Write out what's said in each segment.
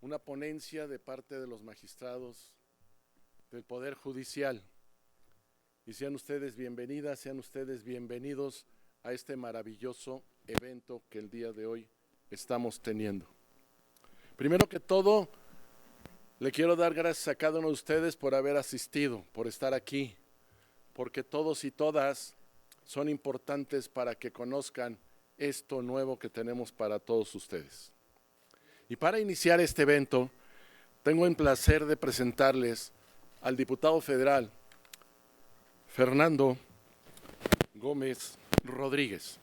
una ponencia de parte de los magistrados del Poder Judicial. Y sean ustedes bienvenidas, sean ustedes bienvenidos a este maravilloso evento que el día de hoy estamos teniendo. Primero que todo, le quiero dar gracias a cada uno de ustedes por haber asistido, por estar aquí, porque todos y todas son importantes para que conozcan esto nuevo que tenemos para todos ustedes. Y para iniciar este evento, tengo el placer de presentarles al diputado federal Fernando Gómez Rodríguez.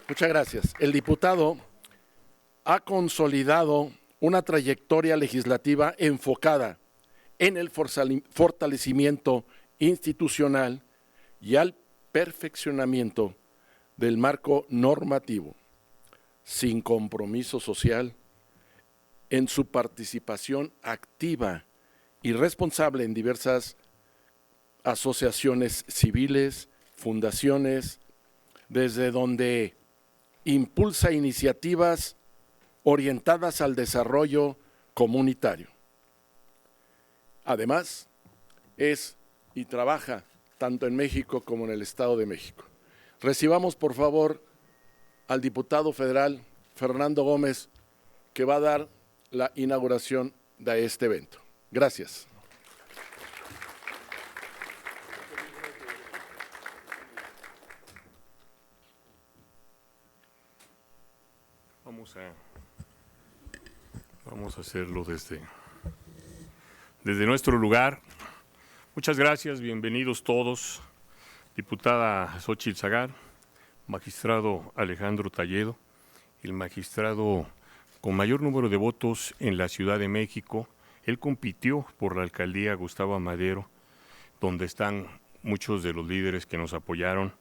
Muchas gracias. El diputado ha consolidado una trayectoria legislativa enfocada en el fortalecimiento institucional y al perfeccionamiento del marco normativo, sin compromiso social, en su participación activa y responsable en diversas asociaciones civiles, fundaciones, desde donde impulsa iniciativas orientadas al desarrollo comunitario. Además, es y trabaja tanto en México como en el Estado de México. Recibamos, por favor, al diputado federal Fernando Gómez, que va a dar la inauguración de este evento. Gracias. Vamos a hacerlo desde nuestro lugar. Muchas gracias, bienvenidos todos. Diputada Xóchitl Zagar, magistrado Alejandro Talledo, el magistrado con mayor número de votos en la Ciudad de México. Él compitió por la alcaldía Gustavo Amadero, donde están muchos de los líderes que nos apoyaron.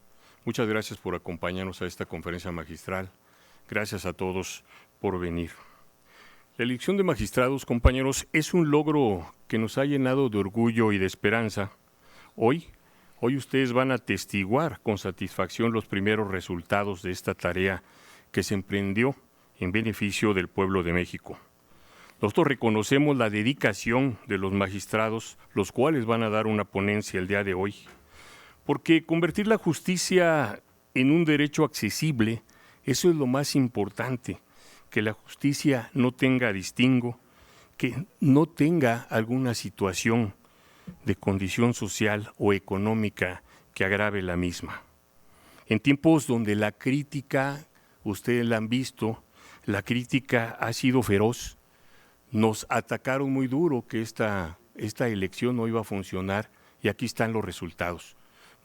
Muchas gracias por acompañarnos a esta conferencia magistral. Gracias a todos por venir. La elección de magistrados, compañeros, es un logro que nos ha llenado de orgullo y de esperanza. Hoy ustedes van a atestiguar con satisfacción los primeros resultados de esta tarea que se emprendió en beneficio del pueblo de México. Nosotros reconocemos la dedicación de los magistrados, los cuales van a dar una ponencia el día de hoy, porque convertir la justicia en un derecho accesible, eso es lo más importante, que la justicia no tenga distingo, que no tenga alguna situación de condición social o económica que agrave la misma. En tiempos donde la crítica, ustedes la han visto, la crítica ha sido feroz, nos atacaron muy duro que esta elección no iba a funcionar y aquí están los resultados.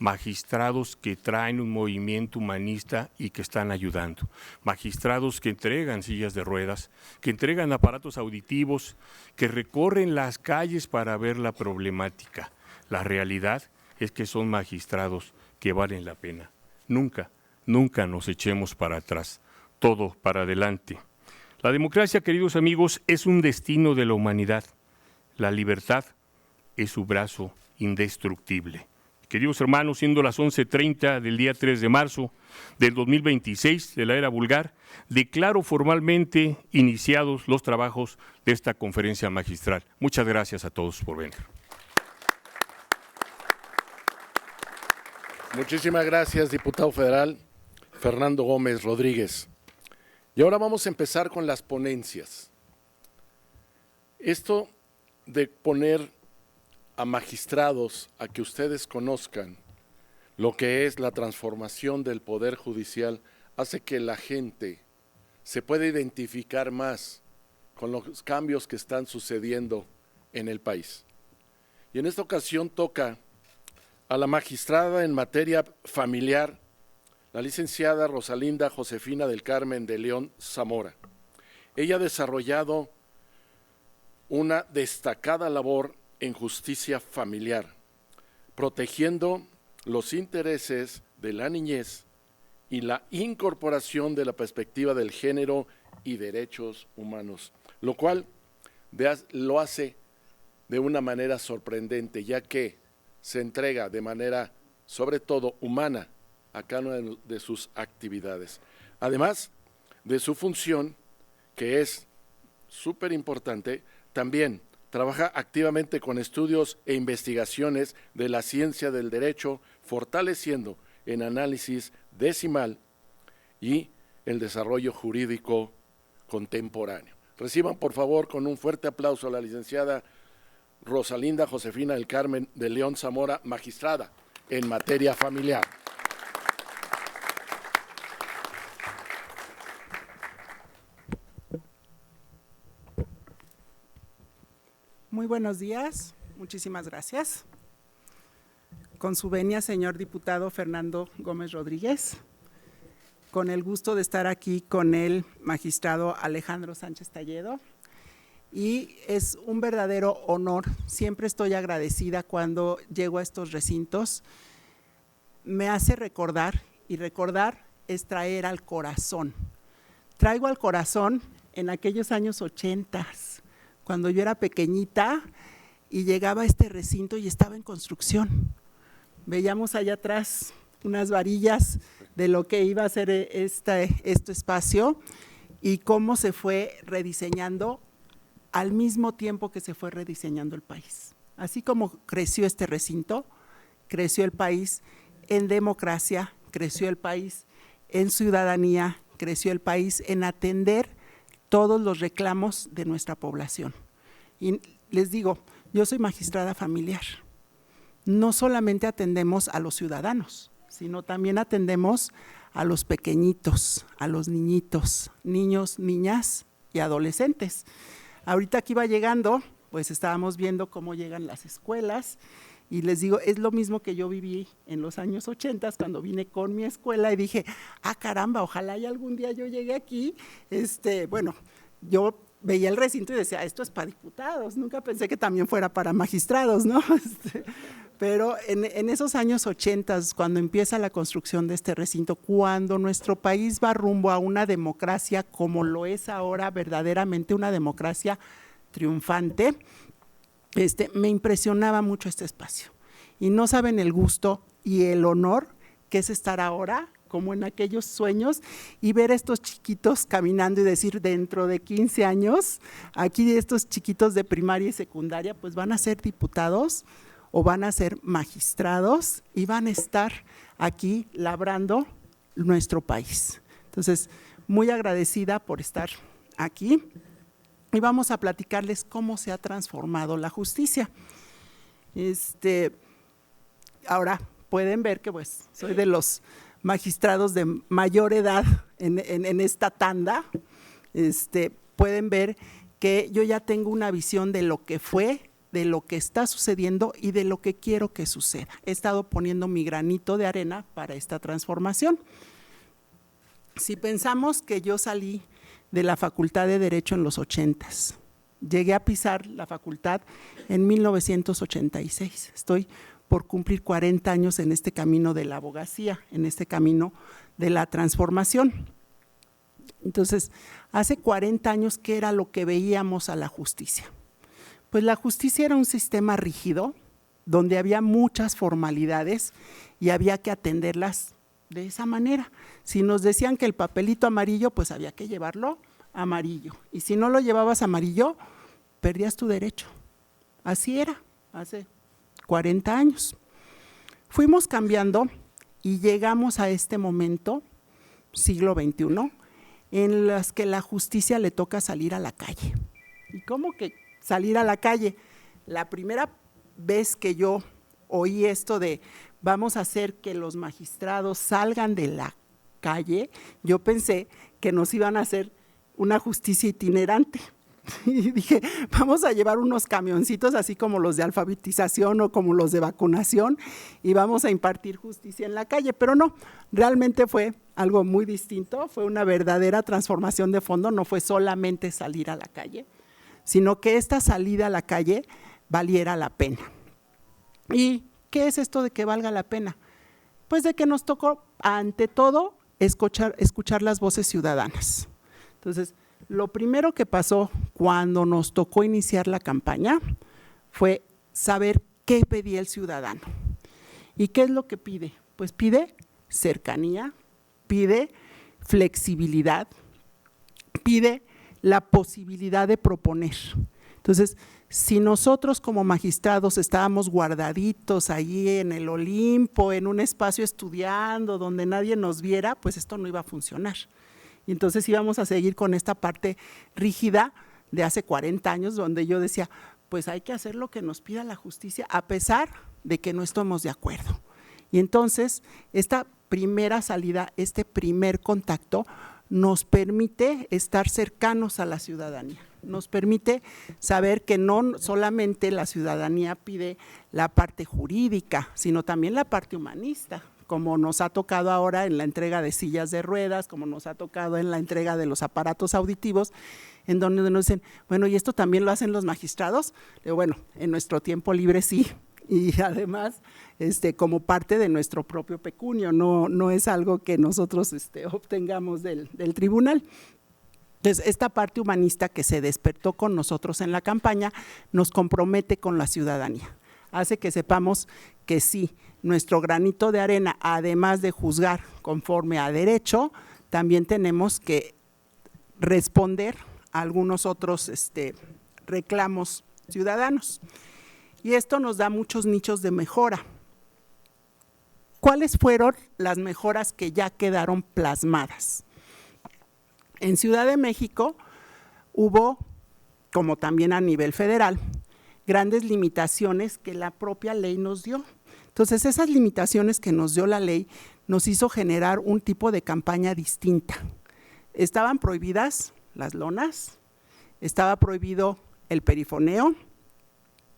Magistrados que traen un movimiento humanista y que están ayudando. Magistrados que entregan sillas de ruedas, que entregan aparatos auditivos, que recorren las calles para ver la problemática. La realidad es que son magistrados que valen la pena. Nunca nos echemos para atrás, todo para adelante. La democracia, queridos amigos, es un destino de la humanidad. La libertad es su brazo indestructible. Queridos hermanos, siendo las 11:30 del día 3 de marzo del 2026 de la era vulgar, declaro formalmente iniciados los trabajos de esta conferencia magistral. Muchas gracias a todos por venir. Muchísimas gracias, diputado federal Fernando Gómez Rodríguez. Y ahora vamos a empezar con las ponencias. Esto de poner a magistrados a que ustedes conozcan lo que es la transformación del Poder Judicial hace que la gente se pueda identificar más con los cambios que están sucediendo en el país. Y en esta ocasión toca a la magistrada en materia familiar, la licenciada Rosalinda Josefina del Carmen de León Zamora. Ella ha desarrollado una destacada labor en justicia familiar, protegiendo los intereses de la niñez y la incorporación de la perspectiva del género y derechos humanos, lo cual lo hace de una manera sorprendente, ya que se entrega de manera, sobre todo, humana a cada una de sus actividades. Además de su función, que es súper importante, también trabaja activamente con estudios e investigaciones de la ciencia del derecho, fortaleciendo en análisis decimal y el desarrollo jurídico contemporáneo. Reciban, por favor, con un fuerte aplauso a la licenciada Rosalinda Josefina del Carmen de León Zamora, magistrada en materia familiar. Muy buenos días, muchísimas gracias. Con su venia, señor diputado Fernando Gómez Rodríguez, con el gusto de estar aquí con el magistrado Alejandro Sánchez Talledo, y es un verdadero honor, siempre estoy agradecida cuando llego a estos recintos, me hace recordar, y recordar es traer al corazón. Traigo al corazón en aquellos años 80, cuando yo era pequeñita y llegaba a este recinto y estaba en construcción. Veíamos allá atrás unas varillas de lo que iba a ser este espacio y cómo se fue rediseñando al mismo tiempo que se fue rediseñando el país. Así como creció este recinto, creció el país en democracia, creció el país en ciudadanía, creció el país en atender todos los reclamos de nuestra población. Y les digo, yo soy magistrada familiar. No solamente atendemos a los ciudadanos, sino también atendemos a los pequeñitos, a los niñitos, niños, niñas y adolescentes. Ahorita que iba llegando, pues estábamos viendo cómo llegan las escuelas y les digo, es lo mismo que yo viví en los años 80 cuando vine con mi escuela y dije, caramba, ojalá y algún día yo llegue aquí. Bueno, yo veía el recinto y decía, esto es para diputados, nunca pensé que también fuera para magistrados, ¿no? Pero en esos años 80, cuando empieza la construcción de este recinto, cuando nuestro país va rumbo a una democracia como lo es ahora, verdaderamente una democracia triunfante, me impresionaba mucho este espacio. Y no saben el gusto y el honor que es estar ahora, como en aquellos sueños, y ver a estos chiquitos caminando y decir, dentro de 15 años, aquí estos chiquitos de primaria y secundaria, pues van a ser diputados o van a ser magistrados y van a estar aquí labrando nuestro país. Entonces, muy agradecida por estar aquí y vamos a platicarles cómo se ha transformado la justicia. Ahora pueden ver que pues soy de los magistrados de mayor edad en esta tanda. Pueden ver que yo ya tengo una visión de lo que fue, de lo que está sucediendo y de lo que quiero que suceda. He estado poniendo mi granito de arena para esta transformación. Si pensamos que yo salí de la Facultad de Derecho en los 80s, llegué a pisar la facultad en 1986, estoy por cumplir 40 años en este camino de la abogacía, en este camino de la transformación. Entonces, hace 40 años, ¿qué era lo que veíamos a la justicia? Pues la justicia era un sistema rígido, donde había muchas formalidades y había que atenderlas de esa manera. Si nos decían que el papelito amarillo, pues había que llevarlo amarillo. Y si no lo llevabas amarillo, perdías tu derecho. Así era, hace 40 años. Fuimos cambiando y llegamos a este momento, siglo XXI, en las que la justicia le toca salir a la calle. ¿Y cómo que salir a la calle? La primera vez que yo oí esto de vamos a hacer que los magistrados salgan de la calle, yo pensé que nos iban a hacer una justicia itinerante. Y dije, vamos a llevar unos camioncitos así como los de alfabetización o como los de vacunación y vamos a impartir justicia en la calle, pero no, realmente fue algo muy distinto, fue una verdadera transformación de fondo, no fue solamente salir a la calle, sino que esta salida a la calle valiera la pena. ¿Y qué es esto de que valga la pena? Pues de que nos tocó, ante todo, escuchar las voces ciudadanas. Entonces, lo primero que pasó cuando nos tocó iniciar la campaña fue saber qué pedía el ciudadano. ¿Y qué es lo que pide? Pues pide cercanía, pide flexibilidad, pide la posibilidad de proponer. Entonces, si nosotros como magistrados estábamos guardaditos allí en el Olimpo, en un espacio estudiando, donde nadie nos viera, pues esto no iba a funcionar. Y entonces íbamos a seguir con esta parte rígida de hace 40 años, donde yo decía, pues hay que hacer lo que nos pida la justicia, a pesar de que no estemos de acuerdo. Y entonces, esta primera salida, este primer contacto, nos permite estar cercanos a la ciudadanía. Nos permite saber que no solamente la ciudadanía pide la parte jurídica, sino también la parte humanista, como nos ha tocado ahora en la entrega de sillas de ruedas, como nos ha tocado en la entrega de los aparatos auditivos, en donde nos dicen, bueno, ¿y esto también lo hacen los magistrados? Digo, bueno, en nuestro tiempo libre sí, y además como parte de nuestro propio pecunio, no es algo que nosotros obtengamos del tribunal. Entonces, esta parte humanista que se despertó con nosotros en la campaña nos compromete con la ciudadanía, hace que sepamos que sí, nuestro granito de arena, además de juzgar conforme a derecho, también tenemos que responder a algunos otros reclamos ciudadanos. Y esto nos da muchos nichos de mejora. ¿Cuáles fueron las mejoras que ya quedaron plasmadas? En Ciudad de México hubo, como también a nivel federal, grandes limitaciones que la propia ley nos dio. Entonces, esas limitaciones que nos dio la ley nos hizo generar un tipo de campaña distinta. Estaban prohibidas las lonas, estaba prohibido el perifoneo,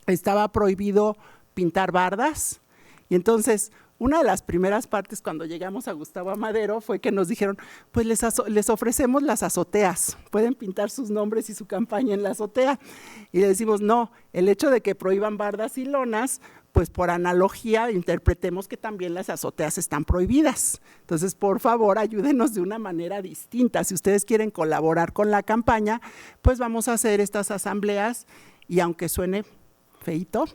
estaba prohibido pintar bardas, y entonces una de las primeras partes cuando llegamos a Gustavo Amadero fue que nos dijeron, pues les ofrecemos las azoteas, pueden pintar sus nombres y su campaña en la azotea, y le decimos no, el hecho de que prohíban bardas y lonas, pues por analogía interpretemos que también las azoteas están prohibidas. Entonces, por favor, ayúdenos de una manera distinta. Si ustedes quieren colaborar con la campaña, pues vamos a hacer estas asambleas, y aunque suene feíto,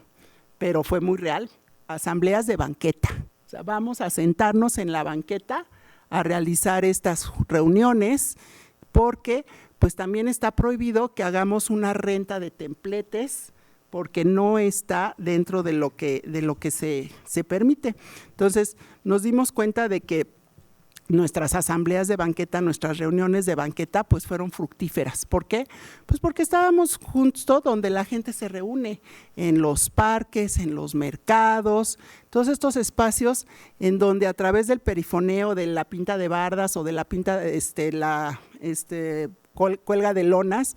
pero fue muy real, asambleas de banqueta. O sea, vamos a sentarnos en la banqueta a realizar estas reuniones, porque pues también está prohibido que hagamos una renta de templetes, porque no está dentro de lo que se permite. Entonces, nos dimos cuenta de que nuestras asambleas de banqueta, nuestras reuniones de banqueta, pues fueron fructíferas. ¿Por qué? Pues porque estábamos justo donde la gente se reúne, en los parques, en los mercados, todos estos espacios en donde a través del perifoneo, de la pinta de bardas o de la pinta, cuelga de lonas,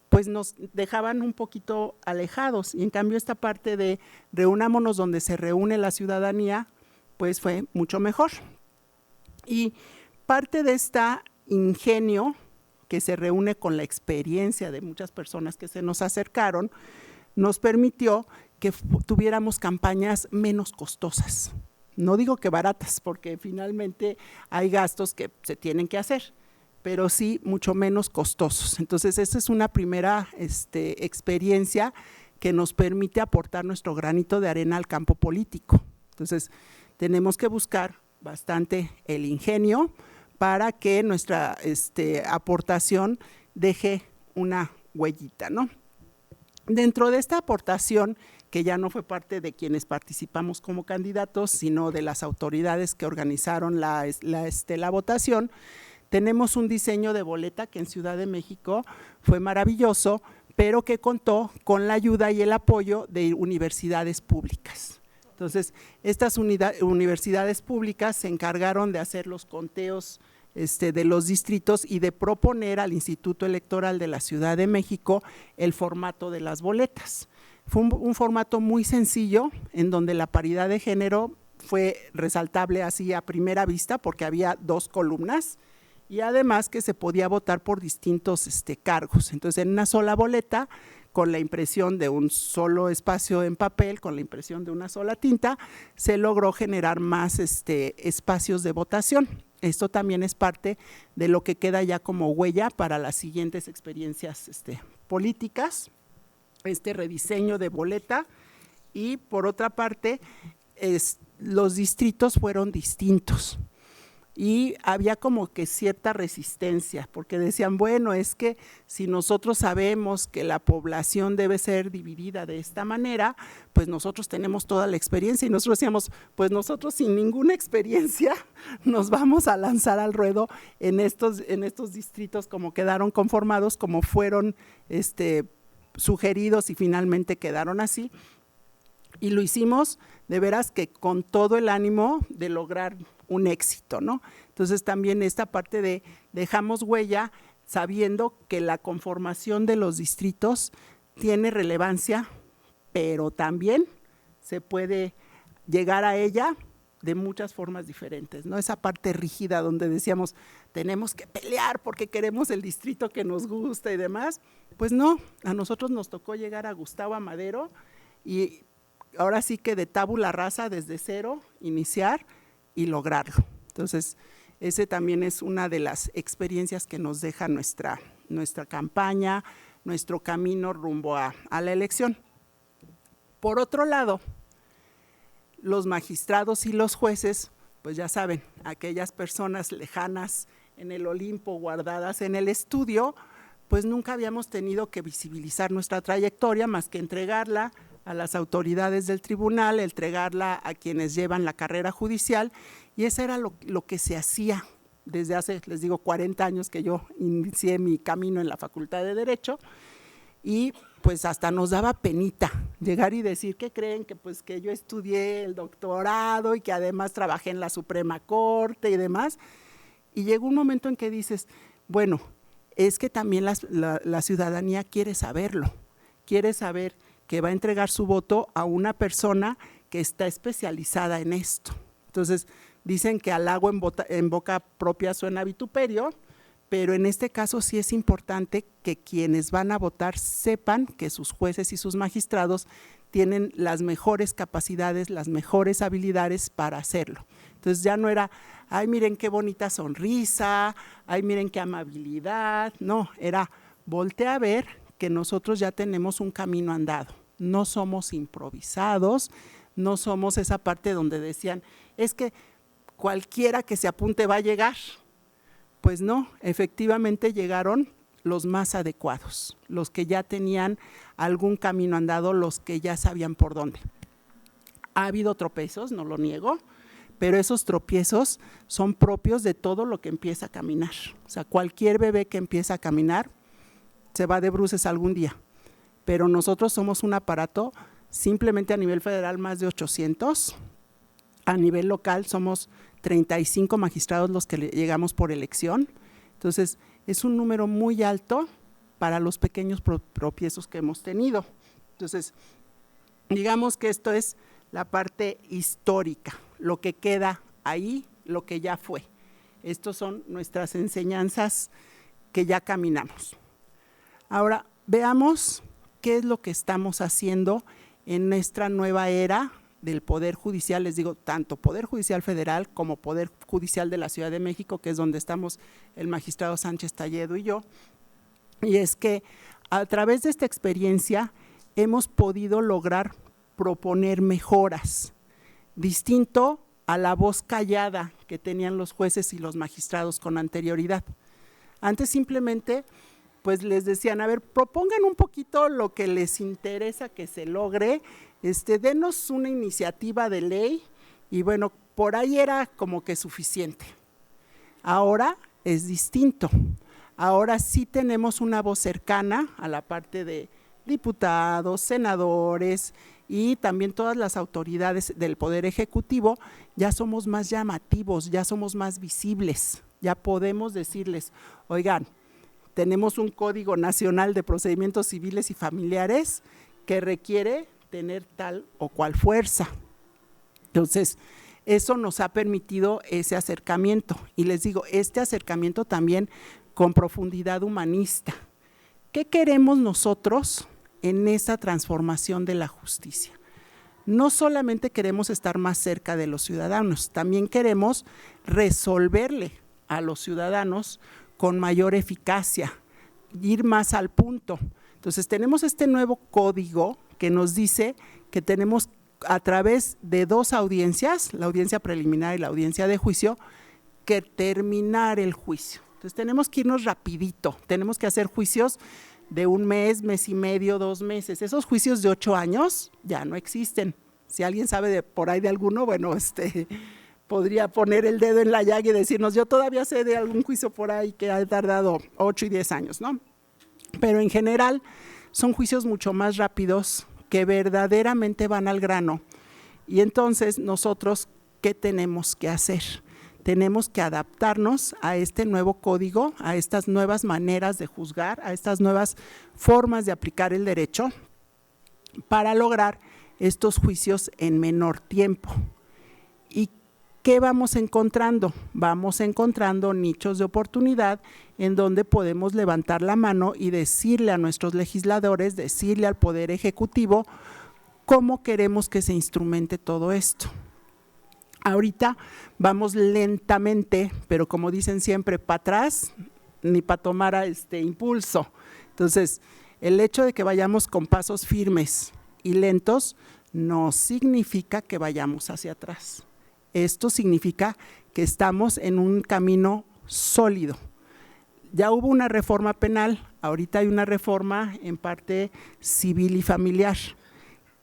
pues nos dejaban un poquito alejados. Y en cambio esta parte de reunámonos donde se reúne la ciudadanía, pues fue mucho mejor. Y parte de este ingenio que se reúne con la experiencia de muchas personas que se nos acercaron, nos permitió que tuviéramos campañas menos costosas. No digo que baratas, porque finalmente hay gastos que se tienen que hacer, pero sí mucho menos costosos. Entonces, esta es una primera experiencia que nos permite aportar nuestro granito de arena al campo político. Entonces, tenemos que buscar bastante el ingenio para que nuestra aportación deje una huellita, ¿no? Dentro de esta aportación, que ya no fue parte de quienes participamos como candidatos, sino de las autoridades que organizaron la votación, tenemos un diseño de boleta que en Ciudad de México fue maravilloso, pero que contó con la ayuda y el apoyo de universidades públicas. Entonces, estas universidades públicas se encargaron de hacer los conteos de los distritos y de proponer al Instituto Electoral de la Ciudad de México el formato de las boletas. Fue un formato muy sencillo, en donde la paridad de género fue resaltable así a primera vista, porque había 2 columnas, y además que se podía votar por distintos cargos. Entonces, en una sola boleta, con la impresión de un solo espacio en papel, con la impresión de una sola tinta, se logró generar más espacios de votación. Esto también es parte de lo que queda ya como huella para las siguientes experiencias políticas, rediseño de boleta. Y por otra parte, los distritos fueron distintos. y había como que cierta resistencia, porque decían, bueno, es que si nosotros sabemos que la población debe ser dividida de esta manera, pues nosotros tenemos toda la experiencia, y nosotros decíamos, pues nosotros sin ninguna experiencia nos vamos a lanzar al ruedo en estos distritos como quedaron conformados, como fueron sugeridos y finalmente quedaron así, y lo hicimos de veras que con todo el ánimo de lograr un éxito, ¿no? Entonces también esta parte de dejamos huella sabiendo que la conformación de los distritos tiene relevancia, pero también se puede llegar a ella de muchas formas diferentes, ¿no? Esa parte rígida donde decíamos, tenemos que pelear porque queremos el distrito que nos gusta y demás, pues no, a nosotros nos tocó llegar a Gustavo Amadero y ahora sí que de tabula rasa, desde cero, iniciar y lograrlo. Entonces, ese también es una de las experiencias que nos deja nuestra campaña, nuestro camino rumbo a la elección. Por otro lado, los magistrados y los jueces, pues ya saben, aquellas personas lejanas en el Olimpo, guardadas en el estudio, pues nunca habíamos tenido que visibilizar nuestra trayectoria más que entregarla a las autoridades del tribunal, entregarla a quienes llevan la carrera judicial, y eso era lo que se hacía desde hace, les digo, 40 años que yo inicié mi camino en la Facultad de Derecho, y pues hasta nos daba penita llegar y decir, ¿qué creen? Que pues que yo estudié el doctorado y que además trabajé en la Suprema Corte y demás, y llegó un momento en que dices, bueno, es que también la ciudadanía quiere saberlo, quiere saber que va a entregar su voto a una persona que está especializada en esto. Entonces, dicen que halago en boca propia suena vituperio, pero en este caso sí es importante que quienes van a votar sepan que sus jueces y sus magistrados tienen las mejores capacidades, las mejores habilidades para hacerlo. Entonces ya no era, ay, miren qué bonita sonrisa, ay, miren qué amabilidad, no, era voltea a ver que nosotros ya tenemos un camino andado, no somos improvisados, no somos esa parte donde decían, es que cualquiera que se apunte va a llegar. Pues no, efectivamente llegaron los más adecuados, los que ya tenían algún camino andado, los que ya sabían por dónde. Ha habido tropiezos, no lo niego, pero esos tropiezos son propios de todo lo que empieza a caminar. O sea, cualquier bebé que empieza a caminar se va de bruces algún día, pero nosotros somos un aparato simplemente a nivel federal más de 800, a nivel local somos 35 magistrados los que llegamos por elección, entonces es un número muy alto para los pequeños tropiezos que hemos tenido. Entonces, digamos que esto es la parte histórica, lo que queda ahí, lo que ya fue. Estos son nuestras enseñanzas que ya caminamos. Ahora, veamos qué es lo que estamos haciendo en nuestra nueva era del Poder Judicial, les digo, tanto Poder Judicial Federal como Poder Judicial de la Ciudad de México, que es donde estamos el magistrado Sánchez Talledo y yo, y es que a través de esta experiencia hemos podido lograr proponer mejoras, distinto a la voz callada que tenían los jueces y los magistrados con anterioridad. Antes simplemente pues les decían, a ver, propongan un poquito lo que les interesa que se logre, denos una iniciativa de ley y bueno, por ahí era como que suficiente. Ahora es distinto, ahora sí tenemos una voz cercana a la parte de diputados, senadores y también todas las autoridades del Poder Ejecutivo, ya somos más llamativos, ya somos más visibles, ya podemos decirles, oigan, tenemos un Código Nacional de Procedimientos Civiles y Familiares que requiere tener tal o cual fuerza. Entonces, eso nos ha permitido ese acercamiento. Y les digo, este acercamiento también con profundidad humanista. ¿Qué queremos nosotros en esa transformación de la justicia? No solamente queremos estar más cerca de los ciudadanos, también queremos resolverle a los ciudadanos con mayor eficacia, ir más al punto. Entonces tenemos este nuevo código que nos dice que tenemos a través de dos audiencias, la audiencia preliminar y la audiencia de juicio, que terminar el juicio. Entonces tenemos que irnos rapidito, tenemos que hacer juicios de 1 mes, mes y medio, 2 meses. Esos juicios de 8 años ya no existen. Si alguien sabe por ahí de alguno, bueno, podría poner el dedo en la llaga y decirnos, yo todavía sé de algún juicio por ahí que ha tardado 8 y 10 años, ¿no? Pero en general son juicios mucho más rápidos que verdaderamente van al grano. Y entonces nosotros, ¿qué tenemos que hacer? Tenemos que adaptarnos a este nuevo código, a estas nuevas maneras de juzgar, a estas nuevas formas de aplicar el derecho para lograr estos juicios en menor tiempo. ¿Y qué vamos encontrando? Vamos encontrando nichos de oportunidad en donde podemos levantar la mano y decirle a nuestros legisladores, decirle al Poder Ejecutivo cómo queremos que se instrumente todo esto. Ahorita vamos lentamente, pero como dicen siempre, para atrás, ni para tomar impulso. Entonces, el hecho de que vayamos con pasos firmes y lentos no significa que vayamos hacia atrás. Esto significa que estamos en un camino sólido. Ya hubo una reforma penal, ahorita hay una reforma en parte civil y familiar.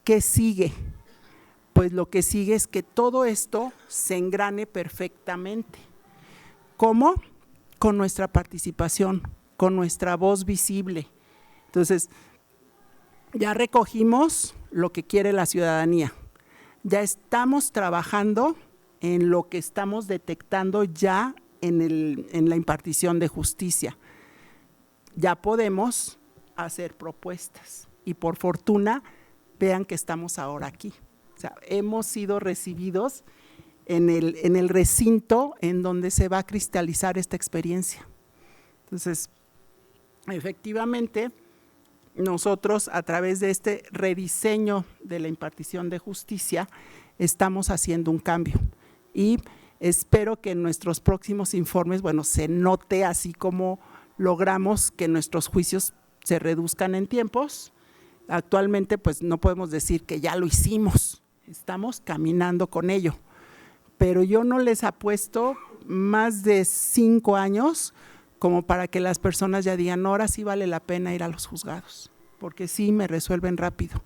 ¿Qué sigue? Pues lo que sigue es que todo esto se engrane perfectamente. ¿Cómo? Con nuestra participación, con nuestra voz visible. Entonces, ya recogimos lo que quiere la ciudadanía. Ya estamos trabajando en lo que estamos detectando ya en la impartición de justicia. Ya podemos hacer propuestas y por fortuna vean que estamos ahora aquí. O sea, hemos sido recibidos en el recinto en donde se va a cristalizar esta experiencia. Entonces, efectivamente, nosotros a través de este rediseño de la impartición de justicia estamos haciendo un cambio y espero que en nuestros próximos informes, bueno, se note así como logramos que nuestros juicios se reduzcan en tiempos. Actualmente pues no podemos decir que ya lo hicimos, estamos caminando con ello, pero yo no les apuesto más de 5 años como para que las personas ya digan, ahora sí vale la pena ir a los juzgados, porque sí me resuelven rápido.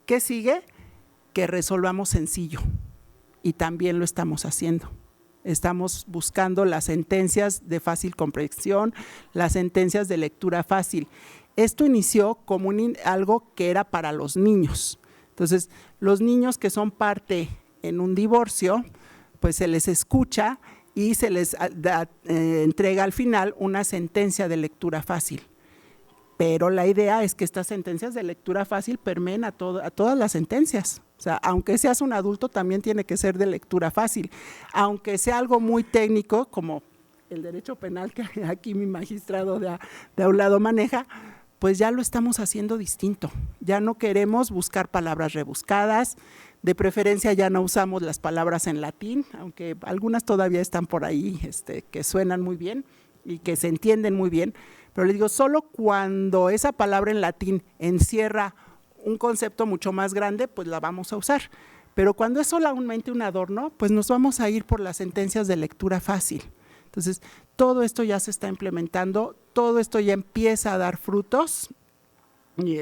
¿Qué sigue? Que resolvamos sencillo y también lo estamos haciendo. Estamos buscando las sentencias de fácil comprensión, las sentencias de lectura fácil. Esto inició como algo que era para los niños. Entonces, los niños que son parte en un divorcio, pues se les escucha y se les entrega al final una sentencia de lectura fácil. Pero la idea es que estas sentencias de lectura fácil permeen a todas las sentencias. O sea, aunque seas un adulto, también tiene que ser de lectura fácil. Aunque sea algo muy técnico, como el derecho penal que aquí mi magistrado de a un lado maneja, pues ya lo estamos haciendo distinto. Ya no queremos buscar palabras rebuscadas, de preferencia ya no usamos las palabras en latín, aunque algunas todavía están por ahí que suenan muy bien y que se entienden muy bien, pero les digo, solo cuando esa palabra en latín encierra un concepto mucho más grande, pues la vamos a usar. Pero cuando es solamente un adorno, pues nos vamos a ir por las sentencias de lectura fácil. Entonces, todo esto ya se está implementando, todo esto ya empieza a dar frutos y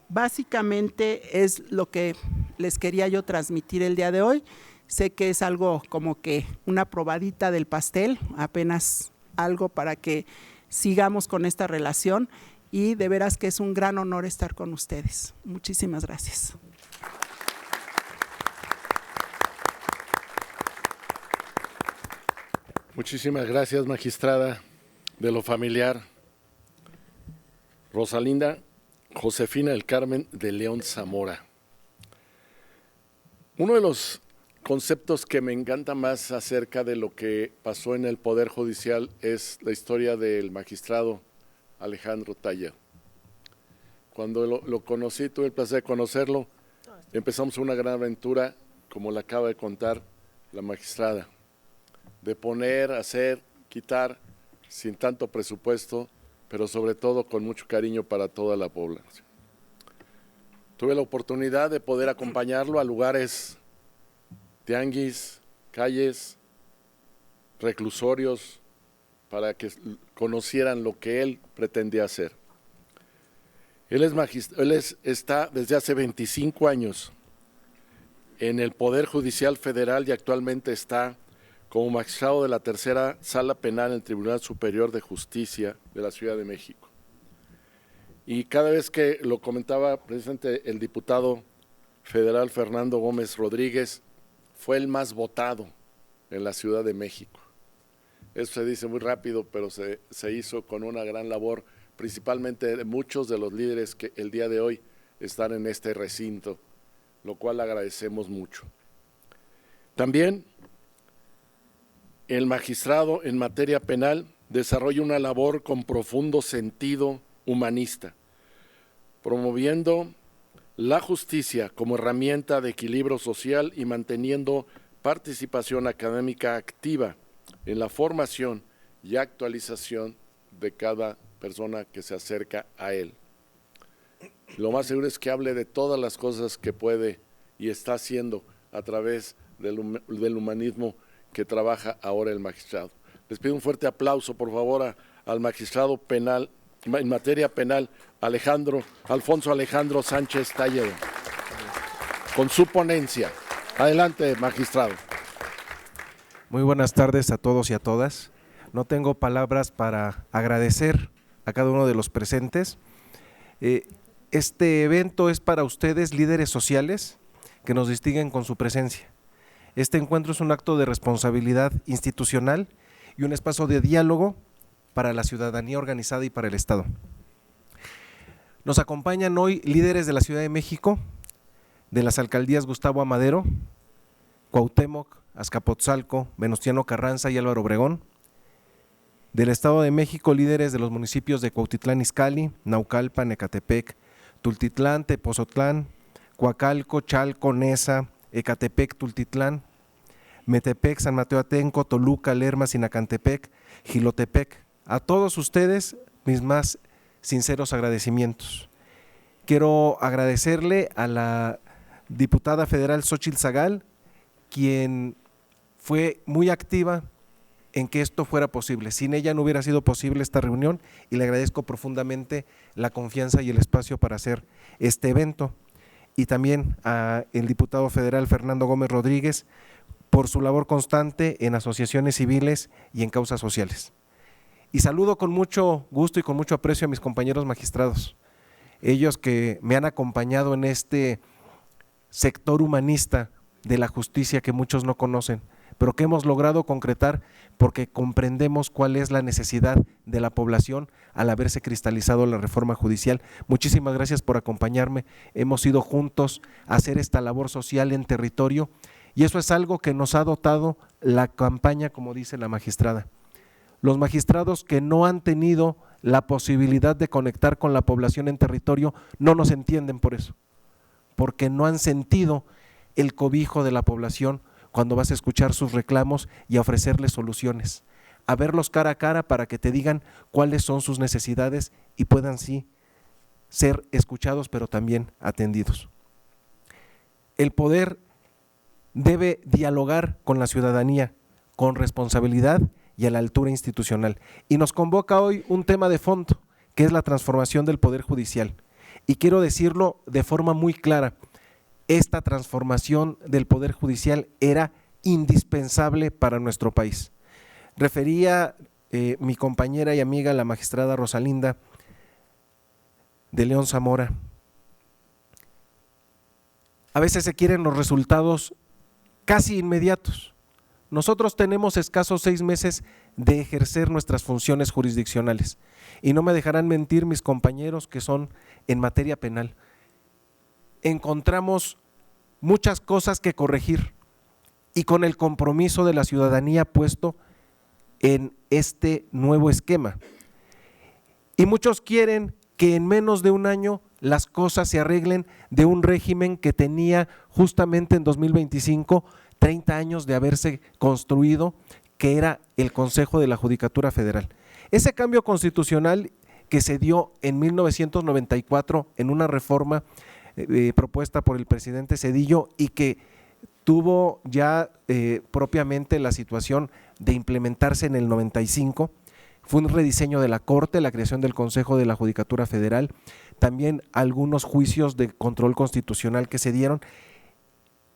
básicamente es lo que les quería yo transmitir el día de hoy. Sé que es algo como que una probadita del pastel, apenas algo para que sigamos con esta relación y de veras que es un gran honor estar con ustedes. Muchísimas gracias. Muchísimas gracias, magistrada de lo familiar. Rosalinda Josefina del Carmen de León Zamora. Uno de los conceptos que me encanta más acerca de lo que pasó en el Poder Judicial es la historia del magistrado Alejandro Talledo. Cuando lo conocí, tuve el placer de conocerlo, empezamos una gran aventura, como la acaba de contar la magistrada, de poner, hacer, quitar, sin tanto presupuesto, pero sobre todo con mucho cariño para toda la población. Tuve la oportunidad de poder acompañarlo a lugares, tianguis, calles, reclusorios para que conocieran lo que él pretendía hacer. Él está desde hace 25 años en el Poder Judicial Federal y actualmente está como magistrado de la tercera Sala Penal en el Tribunal Superior de Justicia de la Ciudad de México. Y cada vez que lo comentaba precisamente el diputado federal Fernando Gómez Rodríguez, fue el más votado en la Ciudad de México. Eso se dice muy rápido, pero se hizo con una gran labor, principalmente de muchos de los líderes que el día de hoy están en este recinto, lo cual agradecemos mucho. También el magistrado en materia penal desarrolla una labor con profundo sentido humanista, promoviendo la justicia como herramienta de equilibrio social y manteniendo participación académica activa en la formación y actualización de cada persona que se acerca a él. Lo más seguro es que hable de todas las cosas que puede y está haciendo a través del humanismo que trabaja ahora el magistrado. Les pido un fuerte aplauso, por favor, al magistrado penal, en materia penal, Alfonso Alejandro Sánchez Talledo, con su ponencia. Adelante, magistrado. Muy buenas tardes a todos y a todas. No tengo palabras para agradecer a cada uno de los presentes. Este evento es para ustedes, líderes sociales, que nos distinguen con su presencia. Este encuentro es un acto de responsabilidad institucional y un espacio de diálogo para la ciudadanía organizada y para el Estado. Nos acompañan hoy líderes de la Ciudad de México, de las alcaldías Gustavo Amadero, Cuauhtémoc, Azcapotzalco, Venustiano Carranza y Álvaro Obregón; del Estado de México, líderes de los municipios de Cuautitlán Izcalli, Naucalpan, Ecatepec, Tultitlán, Tepozotlán, Coacalco, Chalco, Neza, Ecatepec, Tultitlán, Metepec, San Mateo Atenco, Toluca, Lerma, Sinacantepec, Jilotepec. A todos ustedes mis más sinceros agradecimientos. Quiero agradecerle a la diputada federal Xóchitl Zagal, quien fue muy activa en que esto fuera posible. Sin ella no hubiera sido posible esta reunión y le agradezco profundamente la confianza y el espacio para hacer este evento. Y también al diputado federal Fernando Gómez Rodríguez por su labor constante en asociaciones civiles y en causas sociales. Y saludo con mucho gusto y con mucho aprecio a mis compañeros magistrados, ellos que me han acompañado en este sector humanista de la justicia que muchos no conocen, pero que hemos logrado concretar porque comprendemos cuál es la necesidad de la población al haberse cristalizado la reforma judicial. Muchísimas gracias por acompañarme, hemos ido juntos a hacer esta labor social en territorio y eso es algo que nos ha dotado la campaña, como dice la magistrada. Los magistrados que no han tenido la posibilidad de conectar con la población en territorio no nos entienden por eso, porque no han sentido el cobijo de la población cuando vas a escuchar sus reclamos y a ofrecerles soluciones, a verlos cara a cara para que te digan cuáles son sus necesidades y puedan sí ser escuchados pero también atendidos. El poder debe dialogar con la ciudadanía con responsabilidad y a la altura institucional. Y nos convoca hoy un tema de fondo, que es la transformación del Poder Judicial. Y quiero decirlo de forma muy clara, esta transformación del Poder Judicial era indispensable para nuestro país. Refería mi compañera y amiga, la magistrada Rosalinda de León Zamora, a veces se quieren los resultados casi inmediatos. Nosotros tenemos escasos 6 meses de ejercer nuestras funciones jurisdiccionales y no me dejarán mentir mis compañeros que son en materia penal. Encontramos muchas cosas que corregir y con el compromiso de la ciudadanía puesto en este nuevo esquema. Y muchos quieren que en menos de un año las cosas se arreglen de un régimen que tenía justamente en 2025 30 años de haberse construido, que era el Consejo de la Judicatura Federal. Ese cambio constitucional que se dio en 1994 en una reforma propuesta por el presidente Zedillo y que tuvo ya propiamente la situación de implementarse en el 95. Fue un rediseño de la Corte, la creación del Consejo de la Judicatura Federal, también algunos juicios de control constitucional que se dieron.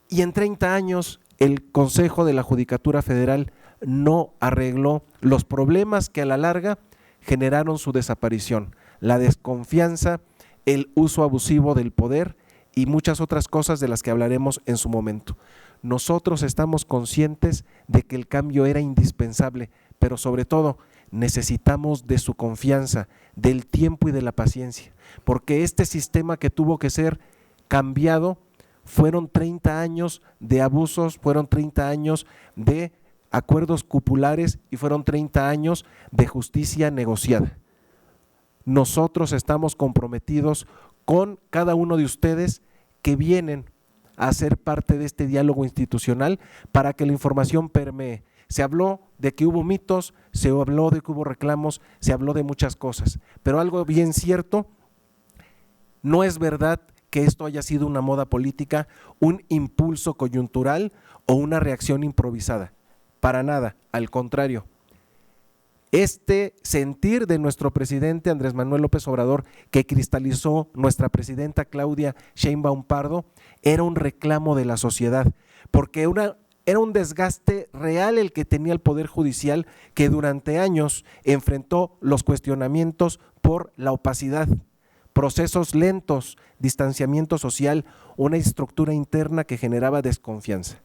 Y en 30 años el Consejo de la Judicatura Federal no arregló los problemas que a la larga generaron su desaparición, la desconfianza, el uso abusivo del poder y muchas otras cosas de las que hablaremos en su momento. Nosotros estamos conscientes de que el cambio era indispensable, pero sobre todo necesitamos de su confianza, del tiempo y de la paciencia, porque este sistema que tuvo que ser cambiado fueron 30 años de abusos, fueron 30 años de acuerdos cupulares y fueron 30 años de justicia negociada. Nosotros estamos comprometidos con cada uno de ustedes que vienen a ser parte de este diálogo institucional para que la información permee. Se habló de que hubo mitos, se habló de que hubo reclamos, se habló de muchas cosas, pero algo bien cierto, no es verdad que esto haya sido una moda política, un impulso coyuntural o una reacción improvisada. Para nada, al contrario. Este sentir de nuestro presidente Andrés Manuel López Obrador, que cristalizó nuestra presidenta Claudia Sheinbaum Pardo, era un reclamo de la sociedad, porque era un desgaste real el que tenía el Poder Judicial, que durante años enfrentó los cuestionamientos por la opacidad, procesos lentos, distanciamiento social, una estructura interna que generaba desconfianza.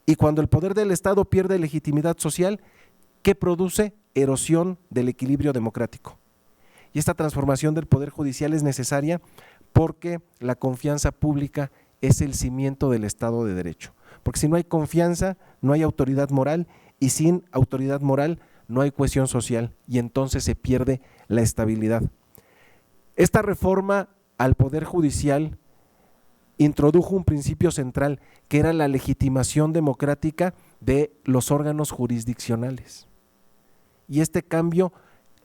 Y cuando el poder del Estado pierde legitimidad social, ¿qué produce? Erosión del equilibrio democrático. Y esta transformación del Poder Judicial es necesaria porque la confianza pública es el cimiento del Estado de Derecho. Porque si no hay confianza, no hay autoridad moral, y sin autoridad moral no hay cohesión social, y entonces se pierde la estabilidad. Esta reforma al Poder Judicial introdujo un principio central, que era la legitimación democrática de los órganos jurisdiccionales. Y este cambio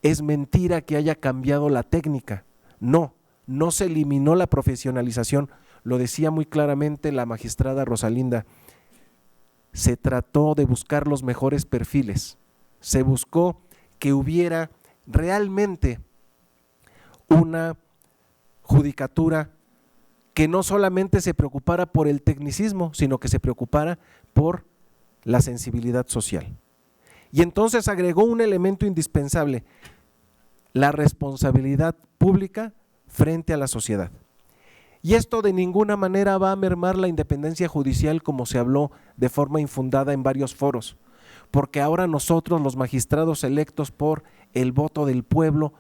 es mentira que haya cambiado la técnica. No se eliminó la profesionalización, lo decía muy claramente la magistrada Rosalinda. Se trató de buscar los mejores perfiles, se buscó que hubiera realmente una judicatura que no solamente se preocupara por el tecnicismo, sino que se preocupara por la sensibilidad social. Y entonces agregó un elemento indispensable, la responsabilidad pública frente a la sociedad. Y esto de ninguna manera va a mermar la independencia judicial, como se habló de forma infundada en varios foros, porque ahora nosotros, los magistrados electos por el voto del pueblo,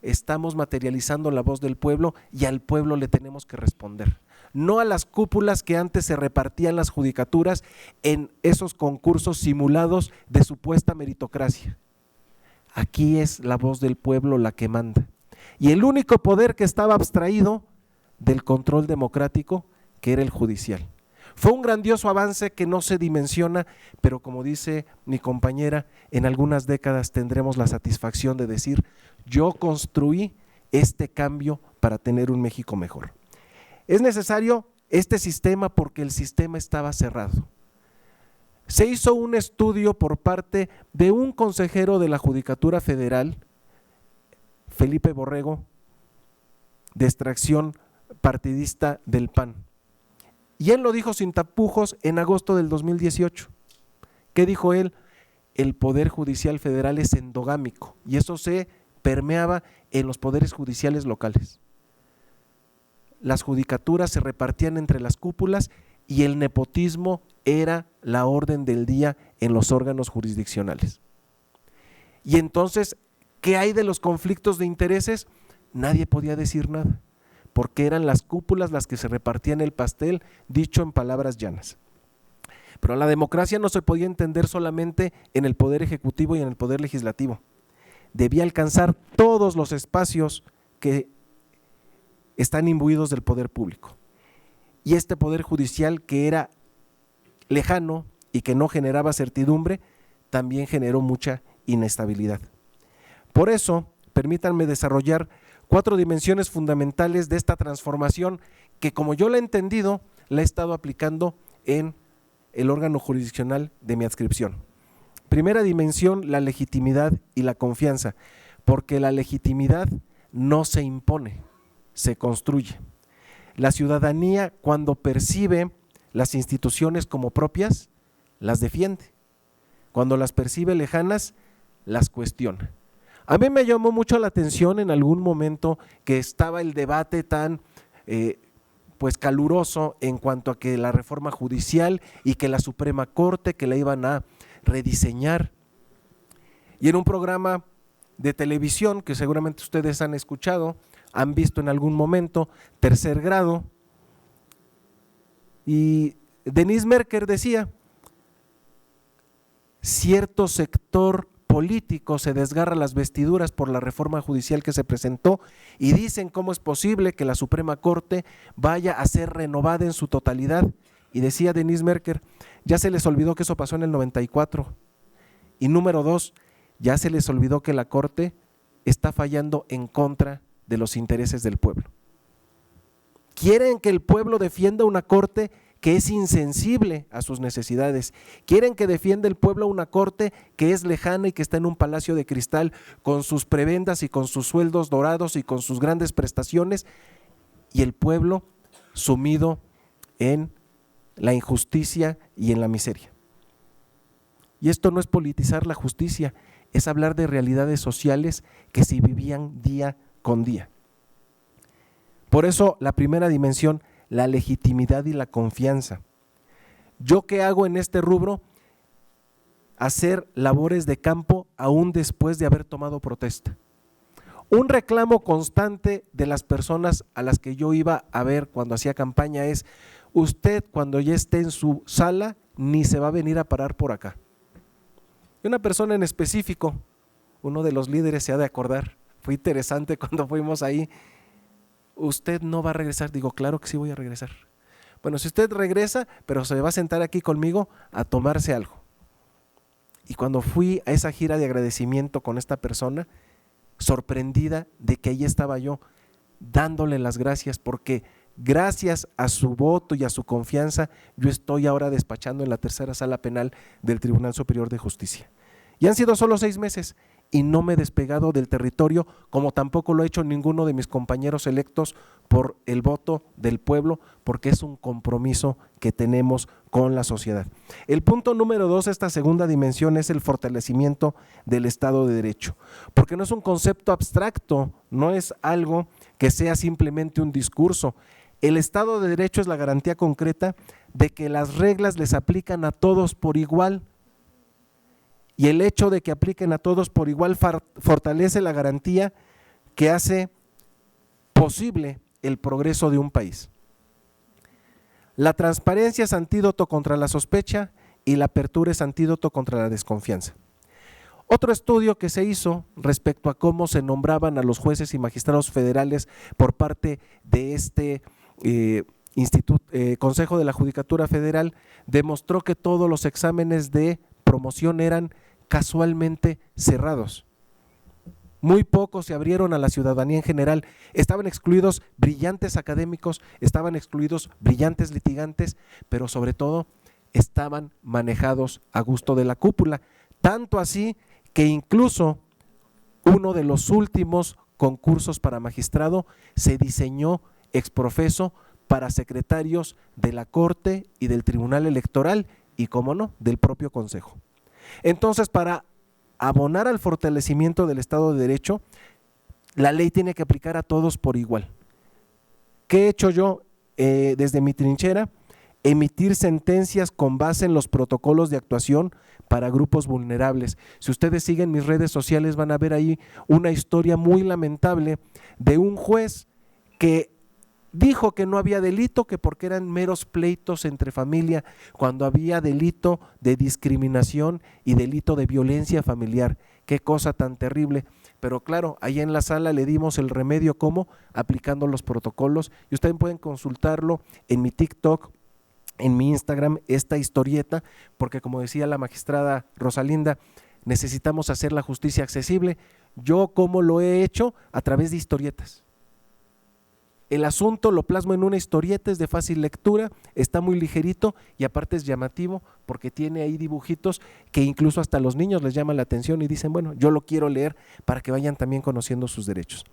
estamos materializando la voz del pueblo y al pueblo le tenemos que responder. No a las cúpulas que antes se repartían las judicaturas en esos concursos simulados de supuesta meritocracia. Aquí es la voz del pueblo la que manda. Y el único poder que estaba abstraído del control democrático, que era el judicial. Fue un grandioso avance que no se dimensiona, pero como dice mi compañera, en algunas décadas tendremos la satisfacción de decir, yo construí este cambio para tener un México mejor. Es necesario este sistema porque el sistema estaba cerrado. Se hizo un estudio por parte de un consejero de la Judicatura Federal, Felipe Borrego, de extracción partidista del PAN. Y él lo dijo sin tapujos en agosto del 2018. ¿Qué dijo él? El Poder Judicial Federal es endogámico y eso se permeaba en los poderes judiciales locales. Las judicaturas se repartían entre las cúpulas y el nepotismo era la orden del día en los órganos jurisdiccionales. Y entonces, ¿qué hay de los conflictos de intereses? Nadie podía decir nada, porque eran las cúpulas las que se repartían el pastel, dicho en palabras llanas. Pero la democracia no se podía entender solamente en el Poder Ejecutivo y en el Poder Legislativo. Debía alcanzar todos los espacios que están imbuidos del poder público. Y este Poder Judicial, que era lejano y que no generaba certidumbre, también generó mucha inestabilidad. Por eso, permítanme desarrollar 4 dimensiones fundamentales de esta transformación que, como yo la he entendido, la he estado aplicando en el órgano jurisdiccional de mi adscripción. Primera dimensión, la legitimidad y la confianza, porque la legitimidad no se impone, se construye. La ciudadanía, cuando percibe las instituciones como propias, las defiende. Cuando las percibe lejanas, las cuestiona. A mí me llamó mucho la atención en algún momento que estaba el debate tan pues caluroso en cuanto a que la reforma judicial y que la Suprema Corte, que la iban a rediseñar. Y en un programa de televisión que seguramente ustedes han escuchado, han visto en algún momento, Tercer Grado, y Denise Merker decía: cierto sector político se desgarra las vestiduras por la reforma judicial que se presentó y dicen cómo es posible que la Suprema Corte vaya a ser renovada en su totalidad. Y decía Denise Merker, ya se les olvidó que eso pasó en el 94. Y número 2, ya se les olvidó que la Corte está fallando en contra de los intereses del pueblo. Quieren que el pueblo defienda una Corte que es insensible a sus necesidades. Quieren que defienda el pueblo una Corte que es lejana y que está en un palacio de cristal con sus prebendas y con sus sueldos dorados y con sus grandes prestaciones, y el pueblo sumido en la injusticia y en la miseria. Y esto no es politizar la justicia, es hablar de realidades sociales que se vivían día con día. Por eso la primera dimensión, la legitimidad y la confianza. ¿Yo qué hago en este rubro? Hacer labores de campo aún después de haber tomado protesta. Un reclamo constante de las personas a las que yo iba a ver cuando hacía campaña es: usted cuando ya esté en su sala ni se va a venir a parar por acá. Y una persona en específico, uno de los líderes se ha de acordar, fue interesante cuando fuimos ahí: ¿usted no va a regresar? Digo, claro que sí voy a regresar. Bueno, si usted regresa, pero se va a sentar aquí conmigo a tomarse algo. Y cuando fui a esa gira de agradecimiento con esta persona, sorprendida de que ahí estaba yo, dándole las gracias, porque gracias a su voto y a su confianza, yo estoy ahora despachando en la tercera sala penal del Tribunal Superior de Justicia. Y han sido solo 6 meses y no me he despegado del territorio, como tampoco lo ha hecho ninguno de mis compañeros electos por el voto del pueblo, porque es un compromiso que tenemos con la sociedad. El punto número 2, esta segunda dimensión, es el fortalecimiento del Estado de Derecho, porque no es un concepto abstracto, no es algo que sea simplemente un discurso. El Estado de Derecho es la garantía concreta de que las reglas les aplican a todos por igual. Y el hecho de que apliquen a todos por igual fortalece la garantía que hace posible el progreso de un país. La transparencia es antídoto contra la sospecha y la apertura es antídoto contra la desconfianza. Otro estudio que se hizo respecto a cómo se nombraban a los jueces y magistrados federales por parte de este Consejo de la Judicatura Federal demostró que todos los exámenes de promoción eran casualmente cerrados. Muy pocos se abrieron a la ciudadanía en general. Estaban excluidos brillantes académicos, estaban excluidos brillantes litigantes, pero sobre todo estaban manejados a gusto de la cúpula. Tanto así que incluso uno de los últimos concursos para magistrado se diseñó ex profeso para secretarios de la Corte y del Tribunal Electoral y, cómo no, del propio Consejo. Entonces, para abonar al fortalecimiento del Estado de Derecho, la ley tiene que aplicar a todos por igual. ¿Qué he hecho yo desde mi trinchera? Emitir sentencias con base en los protocolos de actuación para grupos vulnerables. Si ustedes siguen mis redes sociales van a ver ahí una historia muy lamentable de un juez que dijo que no había delito, que porque eran meros pleitos entre familia, cuando había delito de discriminación y delito de violencia familiar. Qué cosa tan terrible. Pero claro, ahí en la sala le dimos el remedio, ¿cómo? Aplicando los protocolos. Y ustedes pueden consultarlo en mi TikTok, en mi Instagram, esta historieta, porque como decía la magistrada Rosalinda, necesitamos hacer la justicia accesible. Yo, ¿cómo lo he hecho? A través de historietas. el asunto, lo plasmo en una historieta, es de fácil lectura, está muy ligerito y aparte es llamativo porque tiene ahí dibujitos que incluso hasta a los niños les llama la atención y dicen, bueno, yo lo quiero leer para que vayan también conociendo sus derechos.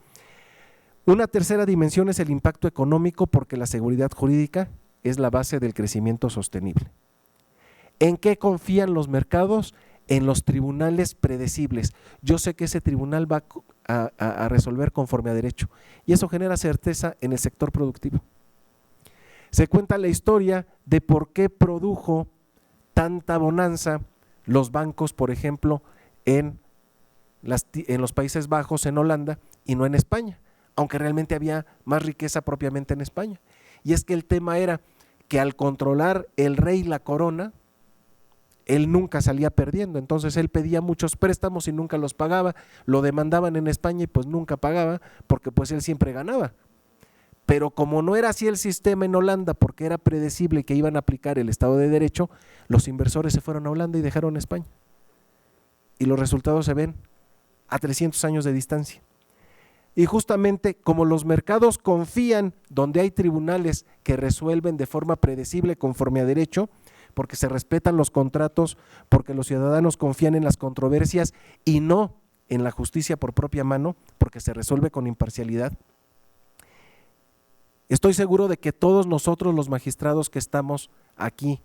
Una tercera dimensión es el impacto económico, porque la seguridad jurídica es la base del crecimiento sostenible. ¿En qué confían los mercados? En los tribunales predecibles. Yo sé que ese tribunal va a resolver conforme a derecho y eso genera certeza en el sector productivo. Se cuenta la historia de por qué produjo tanta bonanza los bancos, por ejemplo, en los Países Bajos, en Holanda, y no en España, aunque realmente había más riqueza propiamente en España. Y es que el tema era que al controlar el rey la corona, él nunca salía perdiendo, entonces él pedía muchos préstamos y nunca los pagaba, lo demandaban en España y pues nunca pagaba, porque pues él siempre ganaba. Pero como no era así el sistema en Holanda, porque era predecible que iban a aplicar el Estado de Derecho, los inversores se fueron a Holanda y dejaron España. Y los resultados se ven a 300 años de distancia. Y justamente como los mercados confían donde hay tribunales que resuelven de forma predecible conforme a derecho, porque se respetan los contratos, porque los ciudadanos confían en las controversias y no en la justicia por propia mano, porque se resuelve con imparcialidad. Estoy seguro de que todos nosotros los magistrados que estamos aquí,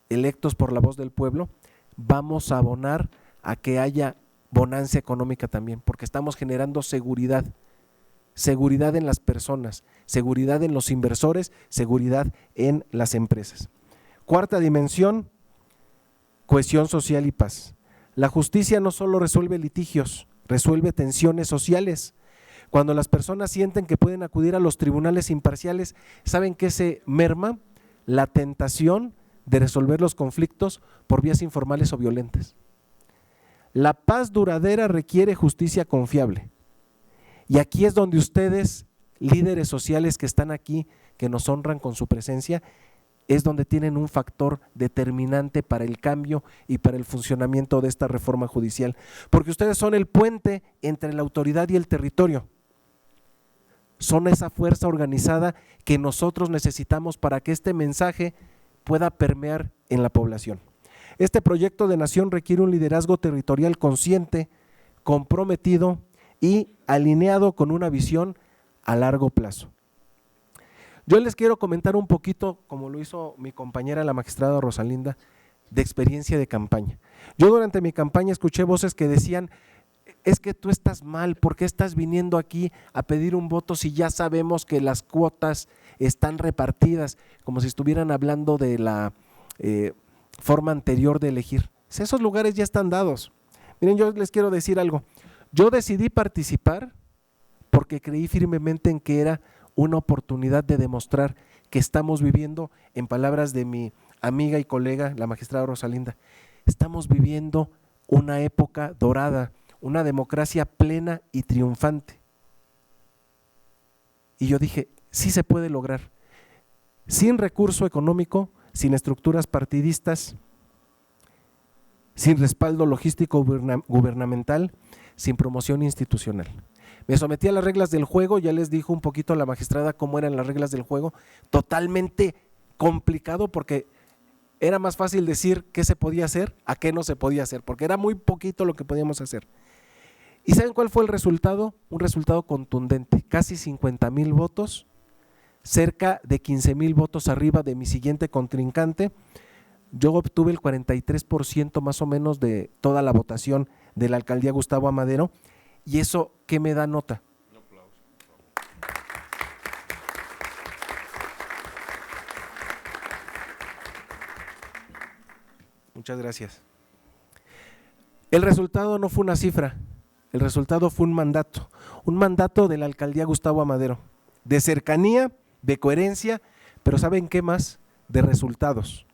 electos por la voz del pueblo, vamos a abonar a que haya bonanza económica también, porque estamos generando seguridad en las personas, seguridad en los inversores, seguridad en las empresas. Cuarta dimensión, cohesión social y paz. La justicia no solo resuelve litigios, resuelve tensiones sociales. Cuando las personas sienten que pueden acudir a los tribunales imparciales, ¿saben qué se merma? La tentación de resolver los conflictos por vías informales o violentas. La paz duradera requiere justicia confiable. Y aquí es donde ustedes, líderes sociales que están aquí, que nos honran con su presencia, es donde tienen un factor determinante para el cambio y para el funcionamiento de esta reforma judicial, porque ustedes son el puente entre la autoridad y el territorio. Son esa fuerza organizada que nosotros necesitamos para que este mensaje pueda permear en la población. Este proyecto de nación requiere un liderazgo territorial consciente, comprometido y alineado con una visión a largo plazo. Yo les quiero comentar un poquito, como lo hizo mi compañera la magistrada Rosalinda, de experiencia de campaña. Yo durante mi campaña escuché voces que decían, es que tú estás mal, ¿por qué estás viniendo aquí a pedir un voto si ya sabemos que las cuotas están repartidas? Como si estuvieran hablando de la forma anterior de elegir. Esos lugares ya están dados. Miren, yo les quiero decir algo. Yo decidí participar porque creí firmemente en que era una oportunidad de demostrar que estamos viviendo, en palabras de mi amiga y colega, la magistrada Rosalinda, estamos viviendo una época dorada, una democracia plena y triunfante. Y yo dije, sí se puede lograr, sin recurso económico, sin estructuras partidistas, sin respaldo logístico gubernamental, sin promoción institucional. Me sometí a las reglas del juego, ya les dijo un poquito a la magistrada cómo eran las reglas del juego, totalmente complicado porque era más fácil decir qué se podía hacer a qué no se podía hacer, porque era muy poquito lo que podíamos hacer. ¿Y saben cuál fue el resultado? Un resultado contundente, casi 50,000 votos, cerca de 15,000 votos arriba de mi siguiente contrincante. Yo obtuve el 43% más o menos de toda la votación de la alcaldía Gustavo Amadero. ¿Y eso qué me da nota? Un aplauso. Muchas gracias. El resultado no fue una cifra, el resultado fue un mandato de la alcaldía Gustavo Amadero, de cercanía, de coherencia, pero ¿saben qué más? De resultados.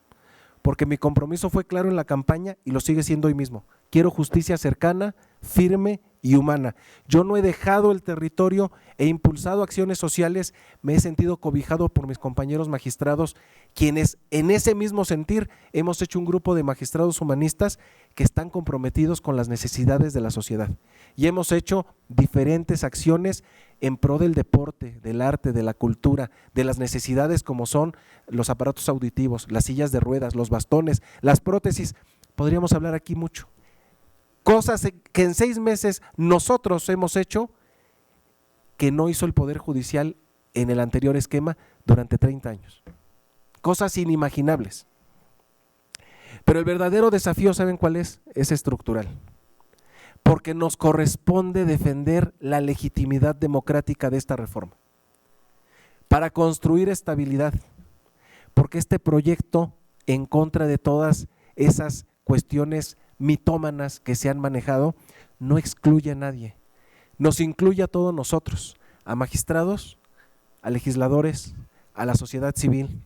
Porque mi compromiso fue claro en la campaña y lo sigue siendo hoy mismo. Quiero justicia cercana, firme y humana. Yo no he dejado el territorio, he impulsado acciones sociales, me he sentido cobijado por mis compañeros magistrados, quienes en ese mismo sentir hemos hecho un grupo de magistrados humanistas que están comprometidos con las necesidades de la sociedad. Y hemos hecho diferentes acciones en pro del deporte, del arte, de la cultura, de las necesidades como son los aparatos auditivos, las sillas de ruedas, los bastones, las prótesis. Podríamos hablar aquí mucho. Cosas que en 6 meses nosotros hemos hecho que no hizo el Poder Judicial en el anterior esquema durante 30 años. Cosas inimaginables. Pero el verdadero desafío, ¿saben cuál es? Es estructural. Porque nos corresponde defender la legitimidad democrática de esta reforma. Para construir estabilidad. Porque este proyecto, en contra de todas esas cuestiones mitómanas que se han manejado, no excluye a nadie. Nos incluye a todos nosotros, a magistrados, a legisladores, a la sociedad civil,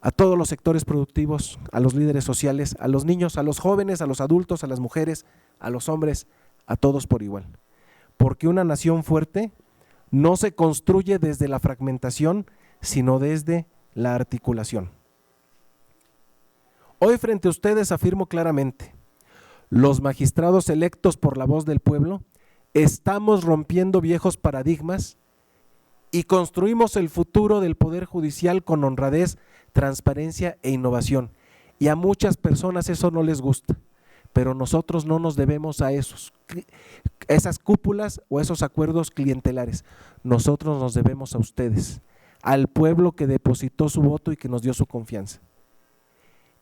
a todos los sectores productivos, a los líderes sociales, a los niños, a los jóvenes, a los adultos, a las mujeres, a los hombres, a todos por igual. Porque una nación fuerte no se construye desde la fragmentación, sino desde la articulación. Hoy frente a ustedes afirmo claramente, los magistrados electos por la voz del pueblo estamos rompiendo viejos paradigmas y construimos el futuro del Poder Judicial con honradez, transparencia e innovación. Y a muchas personas eso no les gusta, pero nosotros no nos debemos a esas cúpulas o esos acuerdos clientelares. Nosotros nos debemos a ustedes, al pueblo que depositó su voto y que nos dio su confianza.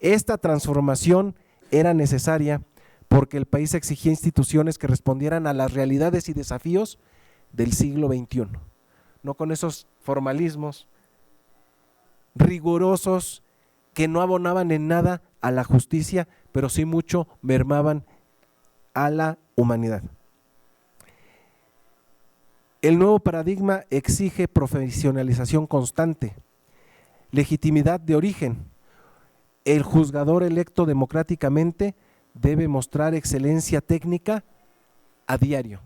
Esta transformación era necesaria porque el país exigía instituciones que respondieran a las realidades y desafíos del siglo XXI, no con esos formalismos rigurosos que no abonaban en nada a la justicia, pero sí mucho mermaban a la humanidad. El nuevo paradigma exige profesionalización constante, legitimidad de origen. El juzgador electo democráticamente debe mostrar excelencia técnica a diario,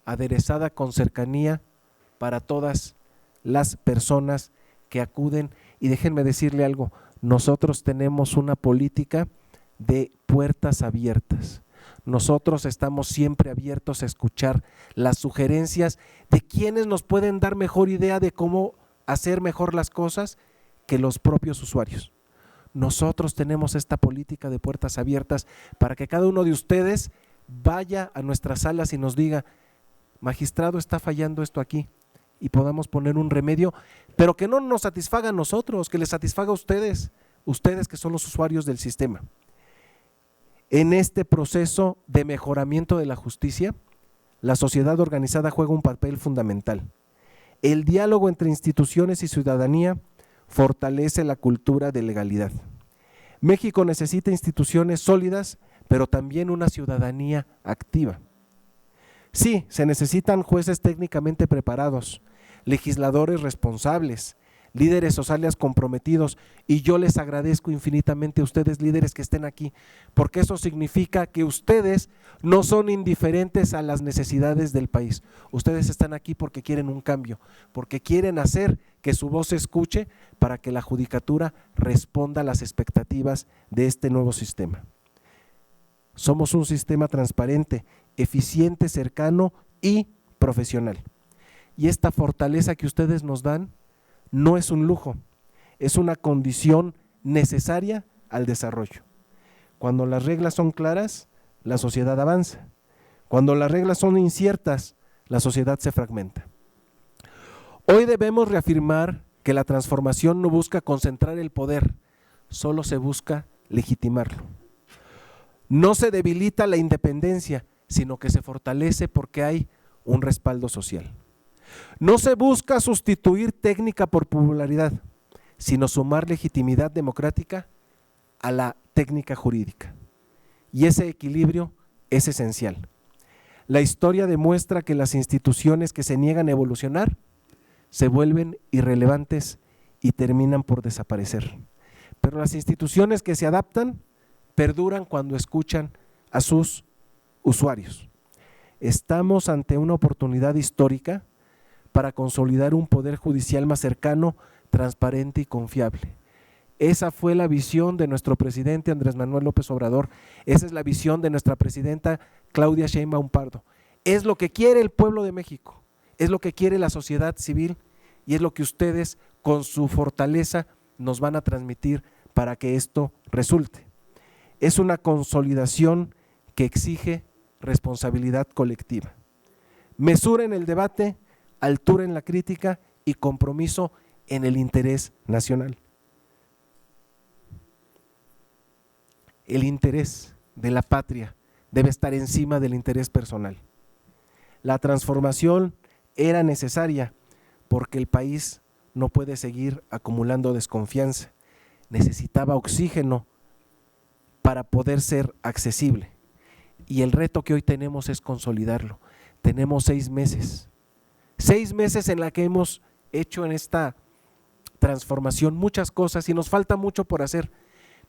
aderezada con cercanía para todas las personas que acuden. Y déjenme decirle algo, nosotros tenemos una política de puertas abiertas. Nosotros estamos siempre abiertos a escuchar las sugerencias de quienes nos pueden dar mejor idea de cómo hacer mejor las cosas que los propios usuarios. Nosotros tenemos esta política de puertas abiertas para que cada uno de ustedes vaya a nuestras salas y nos diga, magistrado, está fallando esto aquí, y podamos poner un remedio, pero que no nos satisfaga a nosotros, que les satisfaga a ustedes que son los usuarios del sistema. En este proceso de mejoramiento de la justicia, la sociedad organizada juega un papel fundamental. El diálogo entre instituciones y ciudadanía fortalece la cultura de legalidad. México necesita instituciones sólidas, pero también una ciudadanía activa. Sí, se necesitan jueces técnicamente preparados, legisladores responsables, líderes sociales comprometidos, y yo les agradezco infinitamente a ustedes, líderes que estén aquí, porque eso significa que ustedes no son indiferentes a las necesidades del país. Ustedes están aquí porque quieren un cambio, porque quieren hacer que su voz se escuche para que la judicatura responda a las expectativas de este nuevo sistema. Somos un sistema transparente, eficiente, cercano y profesional. Y esta fortaleza que ustedes nos dan no es un lujo, es una condición necesaria al desarrollo. Cuando las reglas son claras, la sociedad avanza. Cuando las reglas son inciertas, la sociedad se fragmenta. Hoy debemos reafirmar que la transformación no busca concentrar el poder, solo se busca legitimarlo. No se debilita la independencia, sino que se fortalece porque hay un respaldo social. No se busca sustituir técnica por popularidad, sino sumar legitimidad democrática a la técnica jurídica. Y ese equilibrio es esencial. La historia demuestra que las instituciones que se niegan a evolucionar se vuelven irrelevantes y terminan por desaparecer. Pero las instituciones que se adaptan perduran cuando escuchan a sus usuarios. Estamos ante una oportunidad histórica para consolidar un poder judicial más cercano, transparente y confiable. Esa fue la visión de nuestro presidente Andrés Manuel López Obrador, esa es la visión de nuestra presidenta Claudia Sheinbaum Pardo. Es lo que quiere el pueblo de México, es lo que quiere la sociedad civil y es lo que ustedes con su fortaleza nos van a transmitir para que esto resulte. Es una consolidación que exige responsabilidad colectiva, mesura en el debate, altura en la crítica y compromiso en el interés nacional. El interés de la patria debe estar encima del interés personal. La transformación era necesaria porque el país no puede seguir acumulando desconfianza. Necesitaba oxígeno para poder ser accesible. Y el reto que hoy tenemos es consolidarlo. Tenemos 6 meses. 6 meses en la que hemos hecho en esta transformación muchas cosas y nos falta mucho por hacer,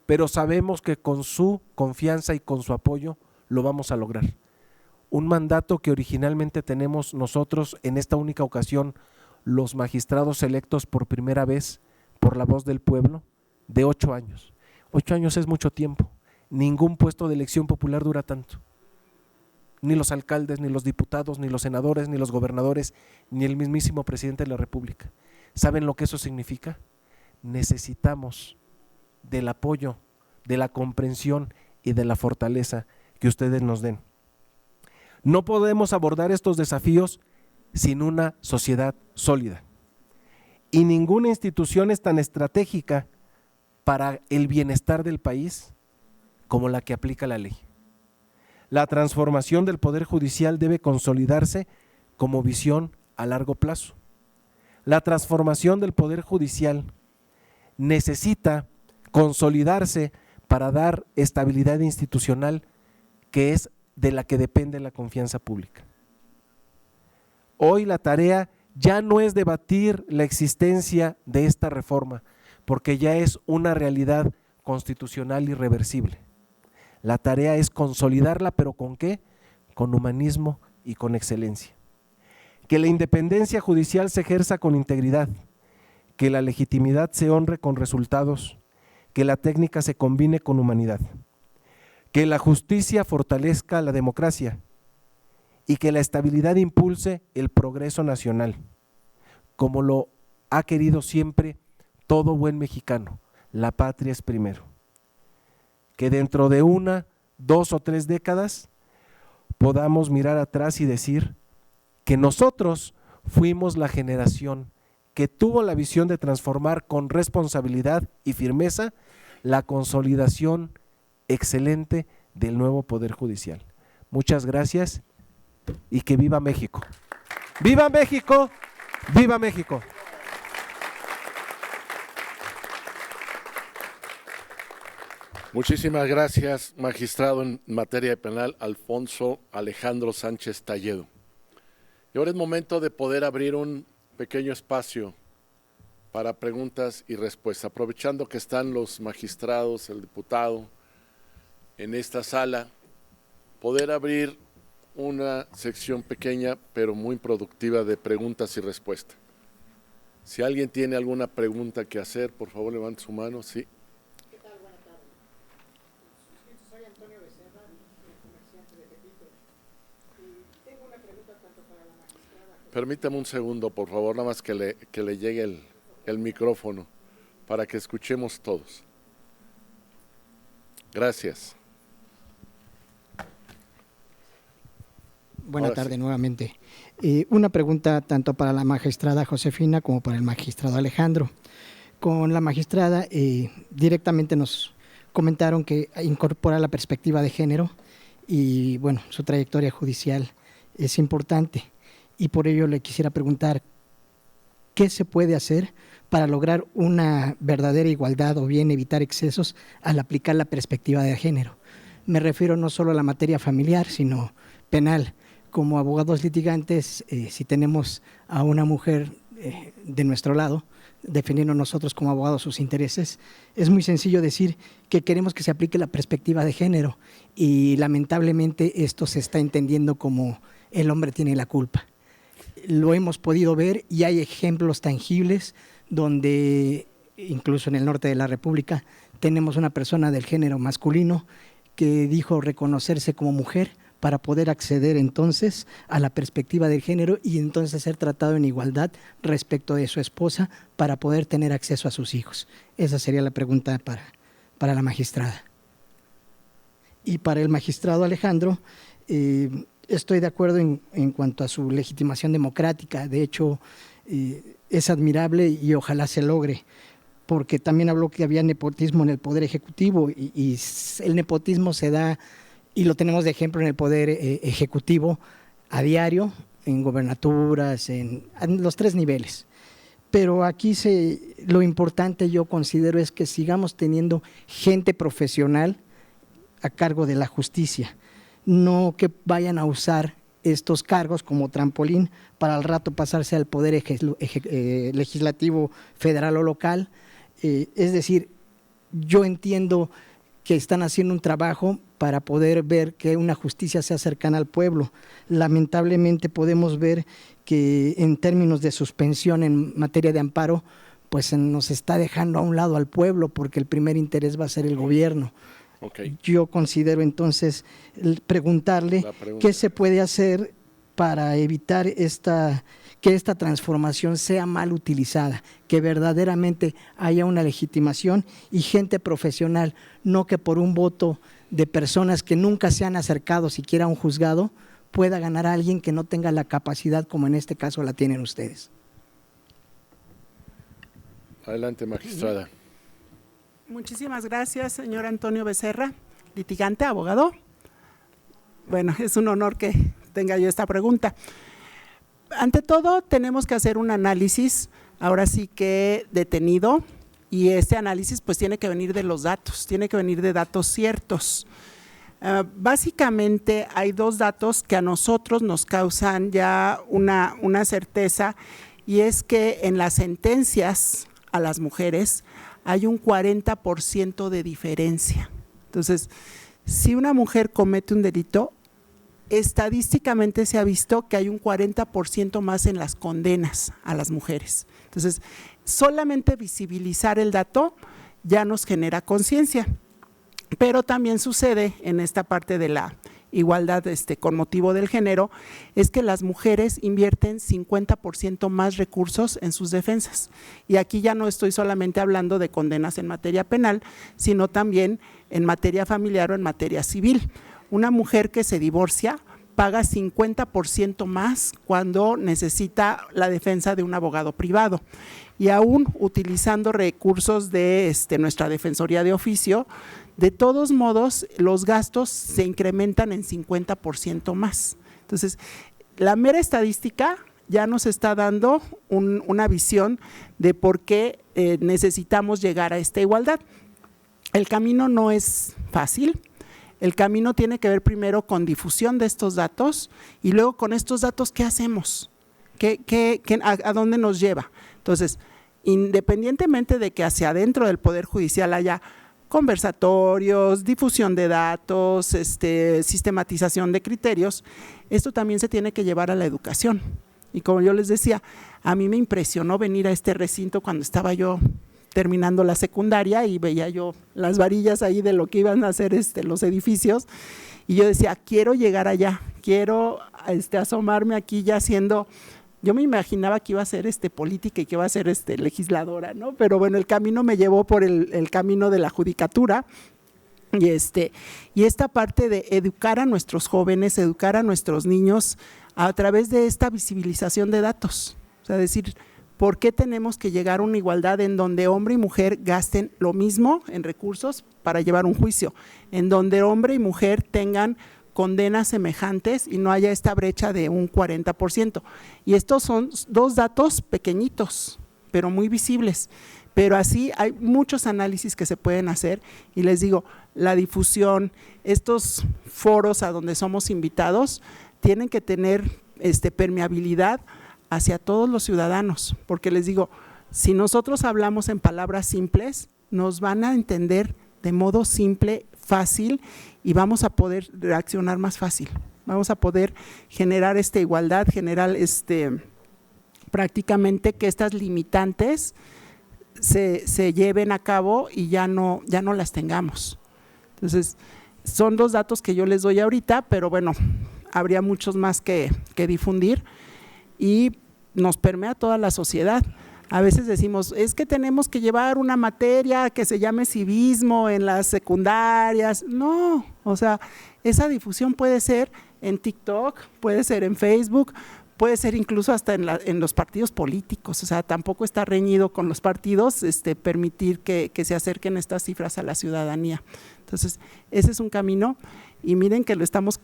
pero sabemos que con su confianza y con su apoyo lo vamos a lograr. Un mandato que originalmente tenemos nosotros en esta única ocasión, los magistrados electos por primera vez por la voz del pueblo, de 8 años. 8 años es mucho tiempo. Ningún puesto de elección popular dura tanto. Ni los alcaldes, ni los diputados, ni los senadores, ni los gobernadores, ni el mismísimo presidente de la República. ¿Saben lo que eso significa? Necesitamos del apoyo, de la comprensión y de la fortaleza que ustedes nos den. No podemos abordar estos desafíos sin una sociedad sólida. Y ninguna institución es tan estratégica para el bienestar del país como la que aplica la ley. La transformación del Poder Judicial debe consolidarse como visión a largo plazo. La transformación del Poder Judicial necesita consolidarse para dar estabilidad institucional, que es de la que depende la confianza pública. Hoy la tarea ya no es debatir la existencia de esta reforma, porque ya es una realidad constitucional irreversible. La tarea es consolidarla, ¿pero con qué? Con humanismo y con excelencia. Que la independencia judicial se ejerza con integridad, que la legitimidad se honre con resultados, que la técnica se combine con humanidad, que la justicia fortalezca la democracia y que la estabilidad impulse el progreso nacional, como lo ha querido siempre todo buen mexicano. La patria es primero. Que dentro de 1, 2 o 3 décadas podamos mirar atrás y decir que nosotros fuimos la generación que tuvo la visión de transformar con responsabilidad y firmeza la consolidación excelente del nuevo Poder Judicial. Muchas gracias y que viva México. ¡Viva México! ¡Viva México! Muchísimas gracias, magistrado en materia penal Alfonso Alejandro Sánchez Talledo. Y ahora es momento de poder abrir un pequeño espacio para preguntas y respuestas, aprovechando que están los magistrados, el diputado en esta sala, poder abrir una sección pequeña pero muy productiva de preguntas y respuestas. Si alguien tiene alguna pregunta que hacer, por favor levante su mano. Sí. Permítame un segundo, por favor, nada más que le llegue el micrófono para que escuchemos todos. Gracias. Buenas Ahora tardes sí. nuevamente. Una pregunta tanto para la magistrada Josefina como para el magistrado Alejandro. Con la magistrada directamente nos comentaron que incorpora la perspectiva de género y bueno, su trayectoria judicial es importante. Y por ello le quisiera preguntar, ¿qué se puede hacer para lograr una verdadera igualdad o bien evitar excesos al aplicar la perspectiva de género? Me refiero no solo a la materia familiar, sino penal. Como abogados litigantes, si tenemos a una mujer de nuestro lado, defendiendo nosotros como abogados sus intereses, es muy sencillo decir que queremos que se aplique la perspectiva de género y lamentablemente esto se está entendiendo como el hombre tiene la culpa. Lo hemos podido ver y hay ejemplos tangibles donde incluso en el norte de la República tenemos una persona del género masculino que dijo reconocerse como mujer para poder acceder entonces a la perspectiva del género y entonces ser tratado en igualdad respecto de su esposa para poder tener acceso a sus hijos? Esa sería la pregunta para la magistrada. Y para el magistrado Alejandro, estoy de acuerdo en cuanto a su legitimación democrática. De hecho, es admirable y ojalá se logre, porque también habló que había nepotismo en el Poder Ejecutivo y el nepotismo se da, y lo tenemos de ejemplo en el Poder Ejecutivo a diario, en gobernaturas, en los 3 niveles. Pero aquí lo importante yo considero es que sigamos teniendo gente profesional a cargo de la justicia, no que vayan a usar estos cargos como trampolín para al rato pasarse al poder legislativo federal o local. Es decir, yo entiendo que están haciendo un trabajo para poder ver que una justicia sea cercana al pueblo. Lamentablemente podemos ver que en términos de suspensión en materia de amparo, pues nos está dejando a un lado al pueblo, porque el primer interés va a ser el gobierno. Okay. Yo considero entonces preguntarle qué se puede hacer para evitar que esta transformación sea mal utilizada, que verdaderamente haya una legitimación y gente profesional, no que por un voto de personas que nunca se han acercado siquiera a un juzgado pueda ganar a alguien que no tenga la capacidad como en este caso la tienen ustedes. Adelante, magistrada. Muchísimas gracias, señor Antonio Becerra, litigante, abogado. Bueno, es un honor que tenga yo esta pregunta. Ante todo, tenemos que hacer un análisis, ahora sí que detenido, y este análisis pues tiene que venir de los datos, tiene que venir de datos ciertos. Básicamente hay 2 datos que a nosotros nos causan ya una certeza, y es que en las sentencias a las mujeres hay un 40% de diferencia. Entonces, si una mujer comete un delito, estadísticamente se ha visto que hay un 40% más en las condenas a las mujeres. Entonces, solamente visibilizar el dato ya nos genera conciencia, pero también sucede en esta parte de la igualdad con motivo del género, es que las mujeres invierten 50% más recursos en sus defensas. Y aquí ya no estoy solamente hablando de condenas en materia penal, sino también en materia familiar o en materia civil. Una mujer que se divorcia paga 50% más cuando necesita la defensa de un abogado privado. Y aún utilizando recursos de nuestra Defensoría de Oficio, de todos modos los gastos se incrementan en 50% más. Entonces, la mera estadística ya nos está dando una visión de por qué necesitamos llegar a esta igualdad. El camino no es fácil. El camino tiene que ver primero con difusión de estos datos y luego con estos datos, ¿qué hacemos? ¿A dónde nos lleva? Entonces, independientemente de que hacia adentro del Poder Judicial haya conversatorios, difusión de datos, sistematización de criterios, esto también se tiene que llevar a la educación. Y como yo les decía, a mí me impresionó venir a este recinto cuando estaba yo terminando la secundaria y veía yo las varillas ahí de lo que iban a hacer los edificios, y yo decía, quiero llegar allá, quiero asomarme aquí ya siendo… Yo me imaginaba que iba a ser política y que iba a ser legisladora, ¿no? Pero bueno, el camino me llevó por el camino de la judicatura, y esta parte de educar a nuestros jóvenes, educar a nuestros niños a través de esta visibilización de datos. O sea, decir, ¿por qué tenemos que llegar a una igualdad en donde hombre y mujer gasten lo mismo en recursos para llevar un juicio? En donde hombre y mujer tengan condenas semejantes y no haya esta brecha de un 40%. Y estos son 2 datos pequeñitos, pero muy visibles. Pero así hay muchos análisis que se pueden hacer, y les digo, la difusión, estos foros a donde somos invitados, tienen que tener permeabilidad hacia todos los ciudadanos, porque les digo, si nosotros hablamos en palabras simples, nos van a entender de modo simple, fácil, y vamos a poder reaccionar más fácil, vamos a poder generar esta igualdad, generar prácticamente que estas limitantes se lleven a cabo y ya no las tengamos. Entonces, Son 2 datos que yo les doy ahorita, pero bueno, habría muchos más que difundir y nos permea toda la sociedad. A veces decimos, es que tenemos que llevar una materia que se llame civismo en las secundarias. No, o sea, esa difusión puede ser en TikTok, puede ser en Facebook, puede ser incluso hasta en los partidos políticos. O sea, tampoco está reñido con los partidos permitir que se acerquen estas cifras a la ciudadanía. Entonces, ese es un camino y miren que lo estamos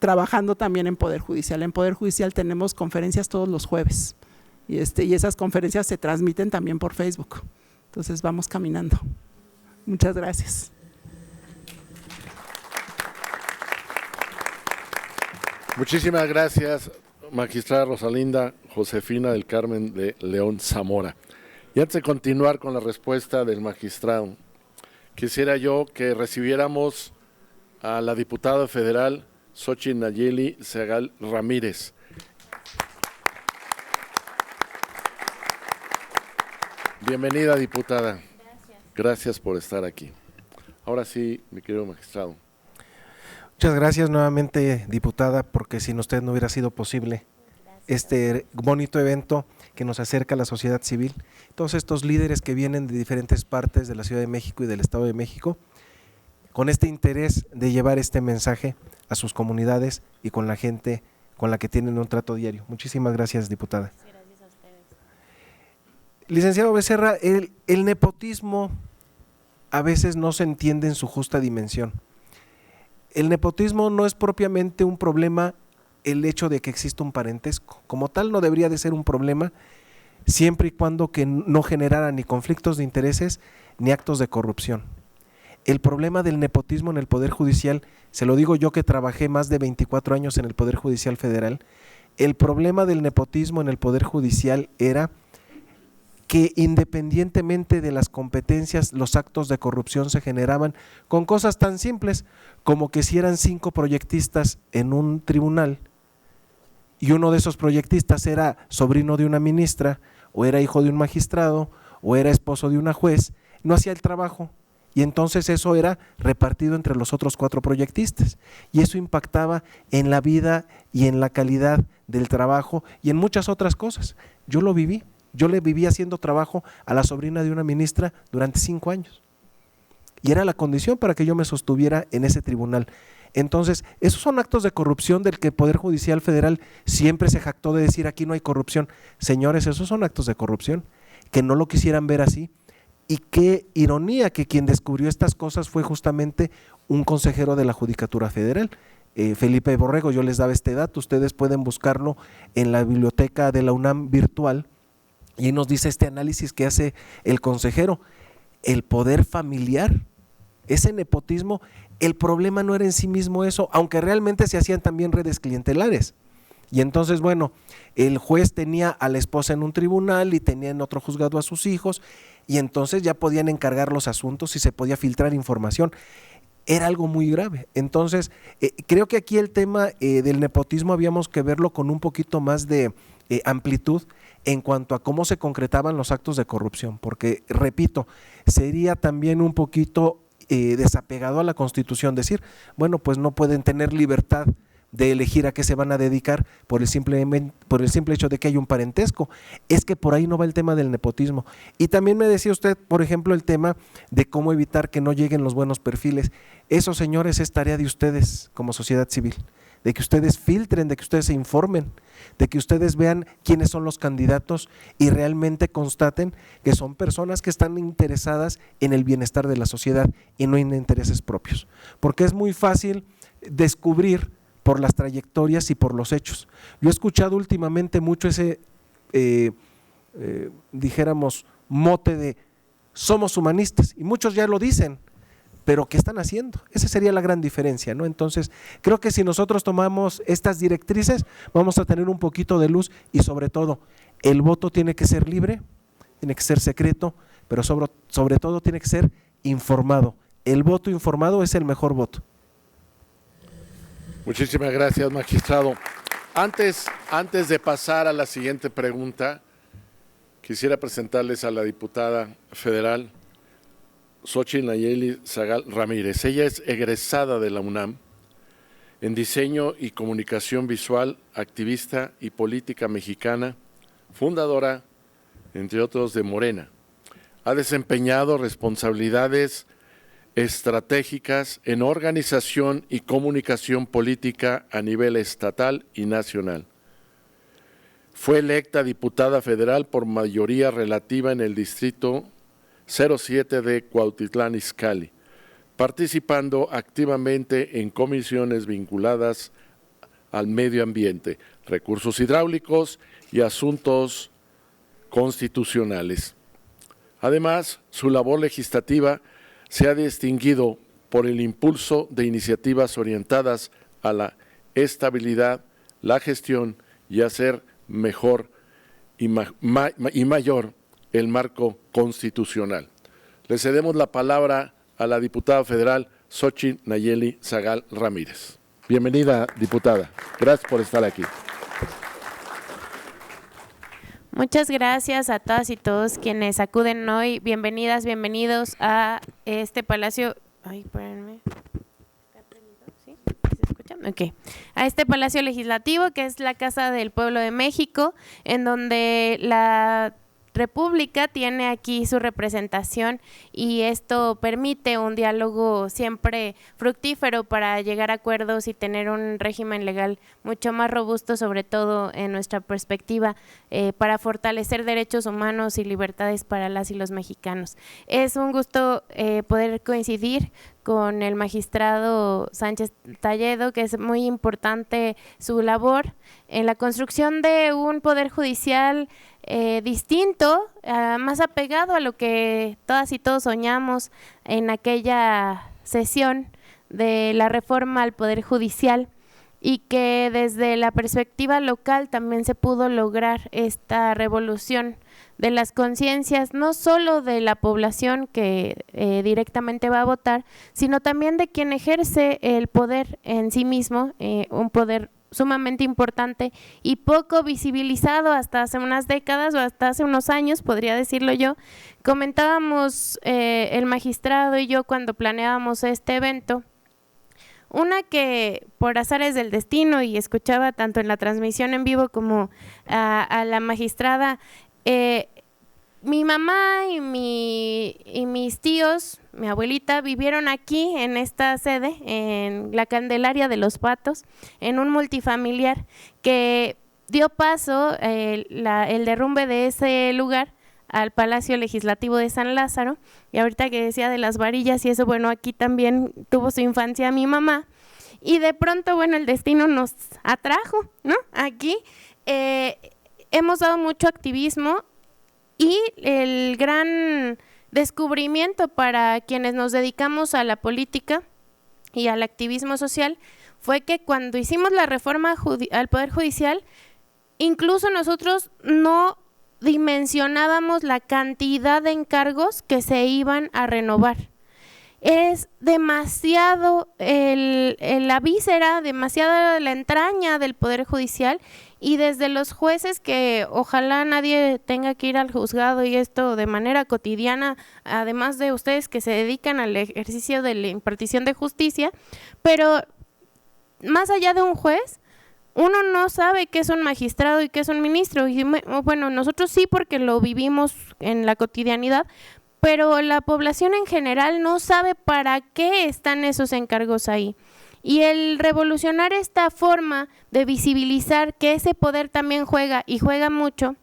trabajando también en Poder Judicial. En Poder Judicial tenemos conferencias todos los jueves y esas conferencias se transmiten también por Facebook. Entonces vamos caminando. Muchas gracias. Muchísimas gracias, magistrada Rosalinda Josefina del Carmen de León Zamora. Y antes de continuar con la respuesta del magistrado, quisiera yo que recibiéramos a la diputada federal Xochitl Nayeli Segal Ramírez. Bienvenida, diputada. Gracias. Gracias por estar aquí. Ahora sí, mi querido magistrado. Muchas gracias nuevamente, diputada, porque sin usted no hubiera sido posible este bonito evento que nos acerca a la sociedad civil. Todos estos líderes que vienen de diferentes partes de la Ciudad de México y del Estado de México, con este interés de llevar este mensaje a sus comunidades y con la gente con la que tienen un trato diario. Muchísimas gracias, diputada. Gracias a ustedes. Licenciado Becerra, el nepotismo a veces no se entiende en su justa dimensión. El nepotismo no es propiamente un problema el hecho de que exista un parentesco. Como tal no debería de ser un problema siempre y cuando que no generara ni conflictos de intereses ni actos de corrupción. El problema del nepotismo en el Poder Judicial, se lo digo yo que trabajé más de 24 años en el Poder Judicial Federal, el problema del nepotismo en el Poder Judicial era que independientemente de las competencias, los actos de corrupción se generaban con cosas tan simples como que si eran 5 proyectistas en un tribunal y uno de esos proyectistas era sobrino de una ministra o era hijo de un magistrado o era esposo de una juez, no hacía el trabajo y entonces eso era repartido entre los otros 4 proyectistas y eso impactaba en la vida y en la calidad del trabajo y en muchas otras cosas. Yo lo viví. Yo le viví haciendo trabajo a la sobrina de una ministra durante 5 años y era la condición para que yo me sostuviera en ese tribunal. Entonces, esos son actos de corrupción del que el Poder Judicial Federal siempre se jactó de decir aquí no hay corrupción. Señores, esos son actos de corrupción, que no lo quisieran ver así. Y qué ironía que quien descubrió estas cosas fue justamente un consejero de la Judicatura Federal, Felipe Borrego. Yo les daba este dato, ustedes pueden buscarlo en la biblioteca de la UNAM virtual. Y nos dice este análisis que hace el consejero, el poder familiar, ese nepotismo, el problema no era en sí mismo eso, aunque realmente se hacían también redes clientelares. Y entonces, bueno, el juez tenía a la esposa en un tribunal y tenía en otro juzgado a sus hijos, y entonces ya podían encargar los asuntos y se podía filtrar información. Era algo muy grave. Entonces, creo que aquí el tema del nepotismo habíamos que verlo con un poquito más de amplitud en cuanto a cómo se concretaban los actos de corrupción, porque, repito, sería también un poquito desapegado a la Constitución decir, bueno, pues no pueden tener libertad de elegir a qué se van a dedicar por el simple hecho de que hay un parentesco. Es que por ahí no va el tema del nepotismo. Y también me decía usted, por ejemplo, el tema de cómo evitar que no lleguen los buenos perfiles. Eso, señores, es tarea de ustedes como sociedad civil, de que ustedes filtren, de que ustedes se informen, de que ustedes vean quiénes son los candidatos y realmente constaten que son personas que están interesadas en el bienestar de la sociedad y no en intereses propios. Porque es muy fácil descubrir por las trayectorias y por los hechos. Yo he escuchado últimamente mucho ese, dijéramos, mote de somos humanistas y muchos ya lo dicen, pero ¿qué están haciendo? Esa sería la gran diferencia, ¿no? Entonces, creo que si nosotros tomamos estas directrices, vamos a tener un poquito de luz y sobre todo, el voto tiene que ser libre, tiene que ser secreto, pero sobre todo tiene que ser informado. El voto informado es el mejor voto. Muchísimas gracias, magistrado. Antes de pasar a la siguiente pregunta, quisiera presentarles a la diputada federal Xochitl Nayeli Zagal Ramírez. Ella es egresada de la UNAM en Diseño y Comunicación Visual, activista y política mexicana, fundadora, entre otros, de Morena. Ha desempeñado responsabilidades estratégicas en organización y comunicación política a nivel estatal y nacional. Fue electa diputada federal por mayoría relativa en el distrito 07 de Cuautitlán Izcalli, participando activamente en comisiones vinculadas al medio ambiente, recursos hidráulicos y asuntos constitucionales. Además, su labor legislativa se ha distinguido por el impulso de iniciativas orientadas a la estabilidad, la gestión y hacer mejor y mayor el marco constitucional. Le cedemos la palabra a la diputada federal Xochitl Nayeli Zagal Ramírez. Bienvenida, diputada. Gracias por estar aquí. Muchas gracias a todas y todos quienes acuden hoy. Bienvenidas, bienvenidos a este Palacio. Ay, espérenme. ¿Está prendido? ¿Sí? ¿Se escucha? Ok. A este Palacio Legislativo, que es la Casa del Pueblo de México, en donde la República tiene aquí su representación, y esto permite un diálogo siempre fructífero para llegar a acuerdos y tener un régimen legal mucho más robusto, sobre todo en nuestra perspectiva, para fortalecer derechos humanos y libertades para las y los mexicanos. Es un gusto poder coincidir con el magistrado Sánchez Talledo, que es muy importante su labor en la construcción de un poder judicial distinto, más apegado a lo que todas y todos soñamos en aquella sesión de la reforma al Poder Judicial, y que desde la perspectiva local también se pudo lograr esta revolución de las conciencias, no solo de la población que directamente va a votar, sino también de quien ejerce el poder en sí mismo, un poder sumamente importante y poco visibilizado hasta hace unas décadas o hasta hace unos años, podría decirlo yo. Comentábamos el magistrado y yo cuando planeábamos este evento, una que por azares del destino, y escuchaba tanto en la transmisión en vivo como a la magistrada, mi mamá y mis tíos, mi abuelita, vivieron aquí en esta sede, en la Candelaria de los Patos, en un multifamiliar que dio paso el derrumbe de ese lugar al Palacio Legislativo de San Lázaro. Y ahorita que decía de las varillas y eso, bueno, aquí también tuvo su infancia mi mamá, y de pronto, bueno, el destino nos atrajo, ¿no? Aquí hemos dado mucho activismo, y el gran descubrimiento para quienes nos dedicamos a la política y al activismo social fue que cuando hicimos la reforma al Poder Judicial, incluso nosotros no dimensionábamos la cantidad de encargos que se iban a renovar. Es demasiado la víscera, demasiada la entraña del Poder Judicial, y desde los jueces, que ojalá nadie tenga que ir al juzgado, y esto de manera cotidiana, además de ustedes que se dedican al ejercicio de la impartición de justicia, pero más allá de un juez, uno no sabe qué es un magistrado y qué es un ministro. Y bueno, nosotros sí, porque lo vivimos en la cotidianidad, pero la población en general no sabe para qué están esos encargos ahí. Y el revolucionar esta forma de visibilizar que ese poder también juega, y juega mucho,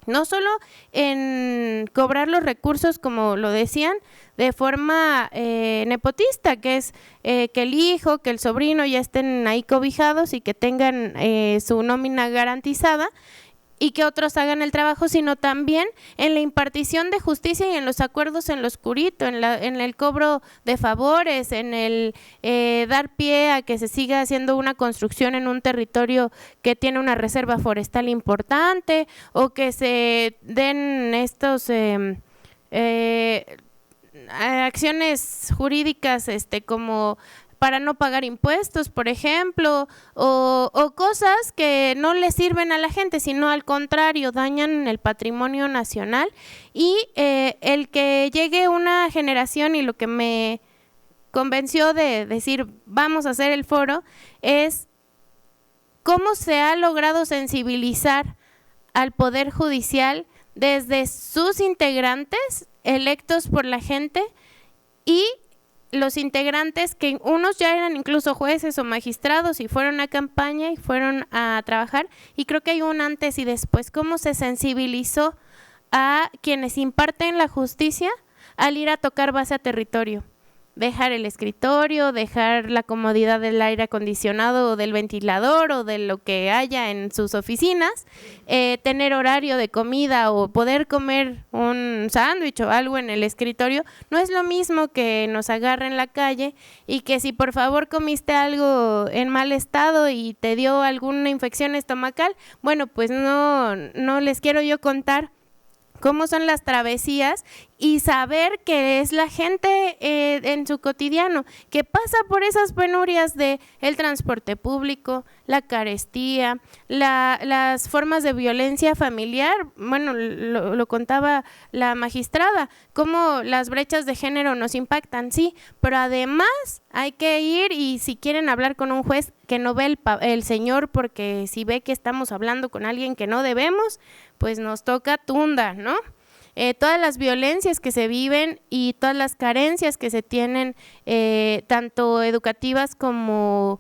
no solo en cobrar los recursos, como lo decían, de forma nepotista, que es que el hijo, que el sobrino ya estén ahí cobijados y que tengan su nómina garantizada, y que otros hagan el trabajo, sino también en la impartición de justicia y en los acuerdos en lo oscurito, en el cobro de favores, en el dar pie a que se siga haciendo una construcción en un territorio que tiene una reserva forestal importante, o que se den estos acciones jurídicas como para no pagar impuestos, por ejemplo, o cosas que no le sirven a la gente, sino al contrario, dañan el patrimonio nacional. Y el que llegue una generación, y lo que me convenció de decir vamos a hacer el foro, es cómo se ha logrado sensibilizar al Poder Judicial desde sus integrantes electos por la gente y los integrantes que unos ya eran incluso jueces o magistrados y fueron a campaña y fueron a trabajar, y creo que hay un antes y después, cómo se sensibilizó a quienes imparten la justicia al ir a tocar base a territorio, dejar el escritorio, dejar la comodidad del aire acondicionado o del ventilador o de lo que haya en sus oficinas, tener horario de comida o poder comer un sándwich o algo en el escritorio. No es lo mismo que nos agarre en la calle y que si por favor comiste algo en mal estado y te dio alguna infección estomacal, bueno, pues no les quiero yo contar cómo son las travesías, y saber que es la gente en su cotidiano que pasa por esas penurias de el transporte público, la carestía, las formas de violencia familiar. Bueno, lo contaba la magistrada, cómo las brechas de género nos impactan, sí, pero además hay que ir, y si quieren hablar con un juez, que no ve el señor, porque si ve que estamos hablando con alguien que no debemos, pues nos toca tunda, ¿no? Todas las violencias que se viven y todas las carencias que se tienen, tanto educativas como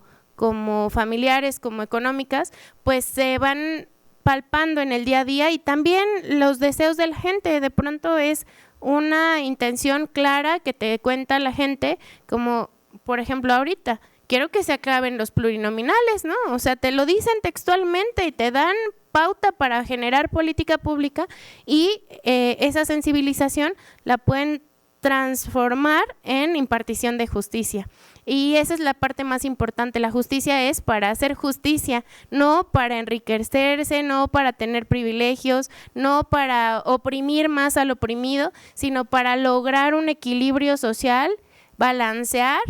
familiares, como económicas, pues se van palpando en el día a día, y también los deseos de la gente. De pronto es una intención clara que te cuenta la gente, como por ejemplo ahorita, quiero que se acaben los plurinominales, ¿no? O sea, te lo dicen textualmente y te dan pauta para generar política pública, y esa sensibilización la pueden transformar en impartición de justicia. Y esa es la parte más importante. La justicia es para hacer justicia, no para enriquecerse, no para tener privilegios, no para oprimir más al oprimido, sino para lograr un equilibrio social, balancear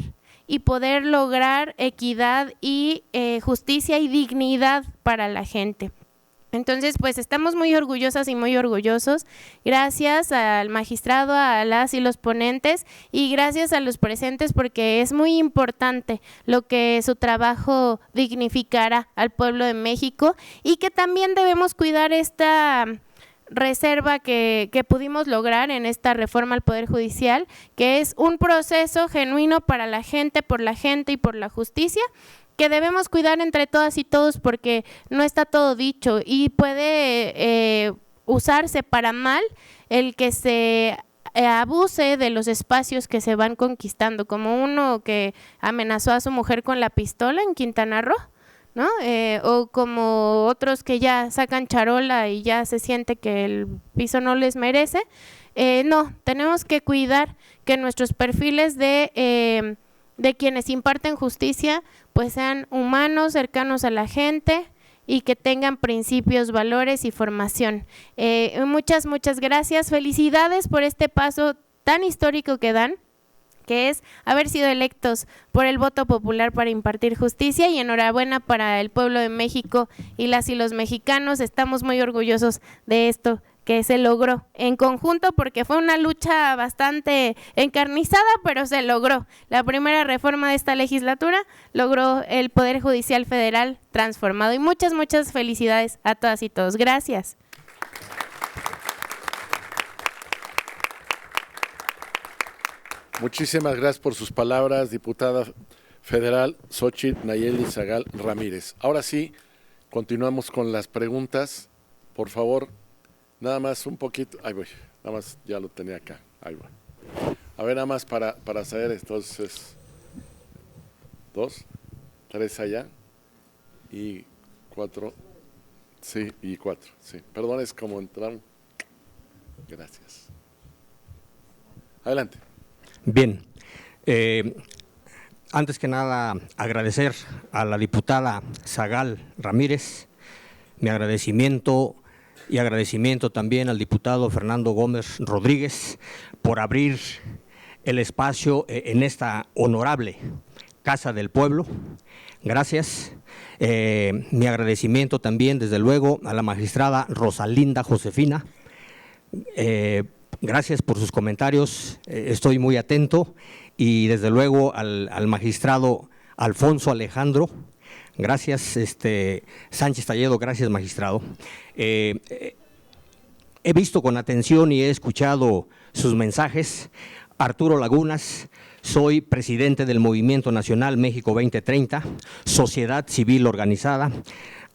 y poder lograr equidad y justicia y dignidad para la gente. Entonces, pues estamos muy orgullosas y muy orgullosos. Gracias al magistrado, a las y los ponentes, y gracias a los presentes, porque es muy importante lo que su trabajo dignificará al pueblo de México, y que también debemos cuidar esta reserva que pudimos lograr en esta reforma al Poder Judicial, que es un proceso genuino para la gente, por la gente y por la justicia, que debemos cuidar entre todas y todos, porque no está todo dicho y puede usarse para mal el que se abuse de los espacios que se van conquistando, como uno que amenazó a su mujer con la pistola en Quintana Roo, ¿no? O como otros que ya sacan charola y ya se siente que el piso no les merece. No, tenemos que cuidar que nuestros perfiles de quienes imparten justicia pues sean humanos, cercanos a la gente, y que tengan principios, valores y formación. Muchas gracias, felicidades por este paso tan histórico que dan, que es haber sido electos por el voto popular para impartir justicia, y enhorabuena para el pueblo de México y las y los mexicanos. Estamos muy orgullosos de esto que se logró en conjunto, porque fue una lucha bastante encarnizada, pero se logró. La primera reforma de esta legislatura logró el Poder Judicial Federal transformado, y muchas felicidades a todas y todos. Gracias. Muchísimas gracias por sus palabras, diputada federal Xóchitl Nayeli Zagal Ramírez. Ahora sí, continuamos con las preguntas. Por favor, nada más un poquito. Ahí voy, nada más ya lo tenía acá. Ahí voy. A ver, nada más para saber, entonces, 2, 3 allá y 4. Sí, y 4. Sí, perdón, es como entraron. Gracias. Adelante. Bien, antes que nada agradecer a la diputada Zagal Ramírez, mi agradecimiento, y agradecimiento también al diputado Fernando Gómez Rodríguez por abrir el espacio en esta honorable Casa del Pueblo. Gracias. Mi agradecimiento también, desde luego, a la magistrada Rosalinda Josefina. Gracias por sus comentarios, estoy muy atento. Y desde luego al magistrado Alfonso Alejandro. Gracias, Sánchez Talledo, gracias, magistrado. He visto con atención y he escuchado sus mensajes. Arturo Lagunas, soy presidente del Movimiento Nacional México 2030, sociedad civil organizada,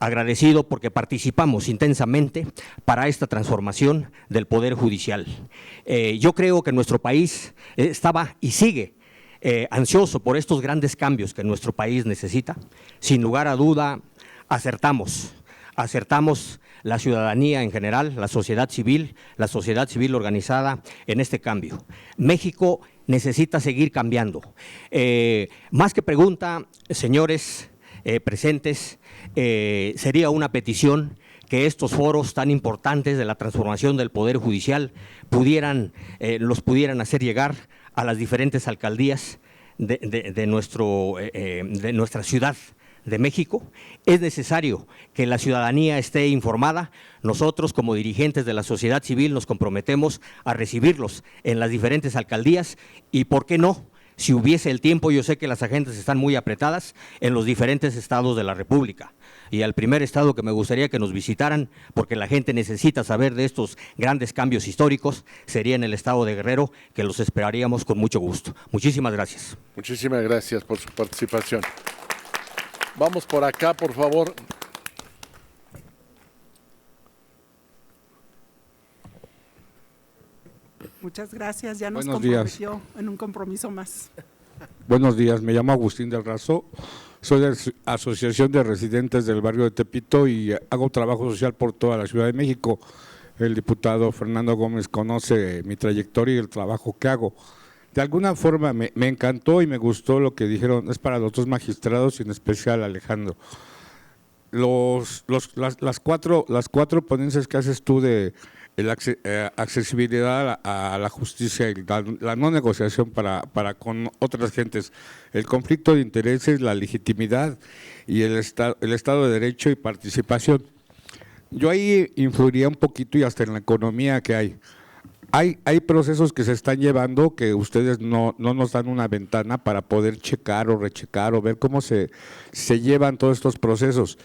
agradecido porque participamos intensamente para esta transformación del Poder Judicial. Yo creo que nuestro país estaba y sigue ansioso por estos grandes cambios que nuestro país necesita. Sin lugar a duda, acertamos la ciudadanía en general, la sociedad civil organizada en este cambio. México necesita seguir cambiando. Más que pregunta, señores presentes, sería una petición que estos foros tan importantes de la transformación del Poder Judicial los pudieran hacer llegar a las diferentes alcaldías de nuestra ciudad de México. Es necesario que la ciudadanía esté informada. Nosotros, como dirigentes de la sociedad civil, nos comprometemos a recibirlos en las diferentes alcaldías y, ¿por qué no?, si hubiese el tiempo, yo sé que las agendas están muy apretadas, en los diferentes estados de la República. Y al primer estado que me gustaría que nos visitaran, porque la gente necesita saber de estos grandes cambios históricos, sería en el estado de Guerrero, que los esperaríamos con mucho gusto. Muchísimas gracias. Muchísimas gracias por su participación. Vamos por acá, por favor. Muchas gracias, ya nos Buenos comprometió días. en un compromiso más. Buenos días, me llamo Agustín del Razo, soy de la Asociación de Residentes del Barrio de Tepito y hago trabajo social por toda la Ciudad de México. El diputado Fernando Gómez conoce mi trayectoria y el trabajo que hago. De alguna forma me encantó y me gustó lo que dijeron, es para los dos magistrados y en especial Alejandro. Las cuatro ponencias que haces tú de accesibilidad a la justicia y la no negociación para con otras gentes, el conflicto de intereses, la legitimidad y el Estado de Derecho y participación. Yo ahí influiría un poquito y hasta en la economía que hay. Hay procesos que se están llevando que ustedes no nos dan una ventana para poder checar o rechecar o ver cómo se llevan todos estos procesos.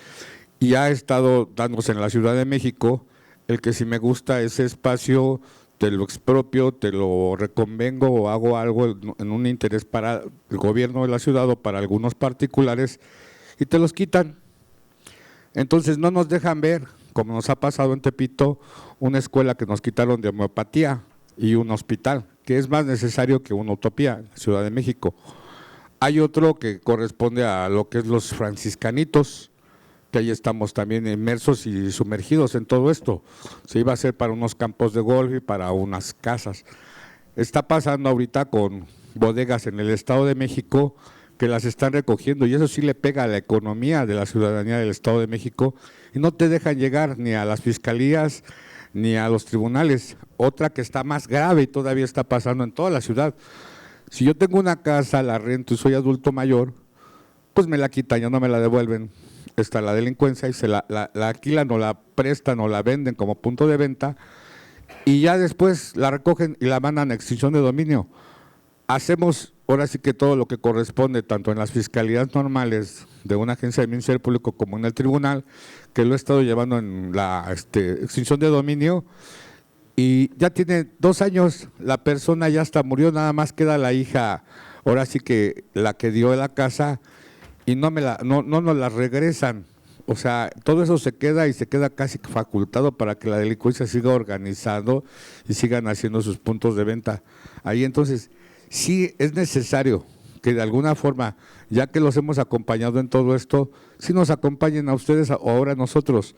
Y ha estado dándose en la Ciudad de México el que si me gusta ese espacio, te lo expropio, te lo reconvengo o hago algo en un interés para el gobierno de la ciudad o para algunos particulares y te los quitan. Entonces no nos dejan ver, como nos ha pasado en Tepito, una escuela que nos quitaron de homeopatía y un hospital, que es más necesario que una utopía en la Ciudad de México. Hay otro que corresponde a lo que es los franciscanitos, que ahí estamos también inmersos y sumergidos en todo esto. Se iba a hacer para unos campos de golf y para unas casas. Está pasando ahorita con bodegas en el Estado de México que las están recogiendo y eso sí le pega a la economía de la ciudadanía del Estado de México y no te dejan llegar ni a las fiscalías ni a los tribunales. Otra que está más grave y todavía está pasando en toda la ciudad. Si yo tengo una casa, la rento y soy adulto mayor, pues me la quitan, ya no me la devuelven. Está la delincuencia y se la alquilan o la prestan o la venden como punto de venta y ya después la recogen y la mandan a extinción de dominio. Hacemos ahora sí que todo lo que corresponde tanto en las fiscalías normales de una agencia de Ministerio Público como en el tribunal, que lo he estado llevando en la extinción de dominio y ya tiene 2 años, la persona ya hasta murió, nada más queda la hija, ahora sí que la que dio la casa y no nos la regresan. O sea, todo eso se queda y se queda casi facultado para que la delincuencia siga organizando y sigan haciendo sus puntos de venta. Ahí entonces sí es necesario que de alguna forma, ya que los hemos acompañado en todo esto, sí nos acompañen a ustedes o ahora a nosotros.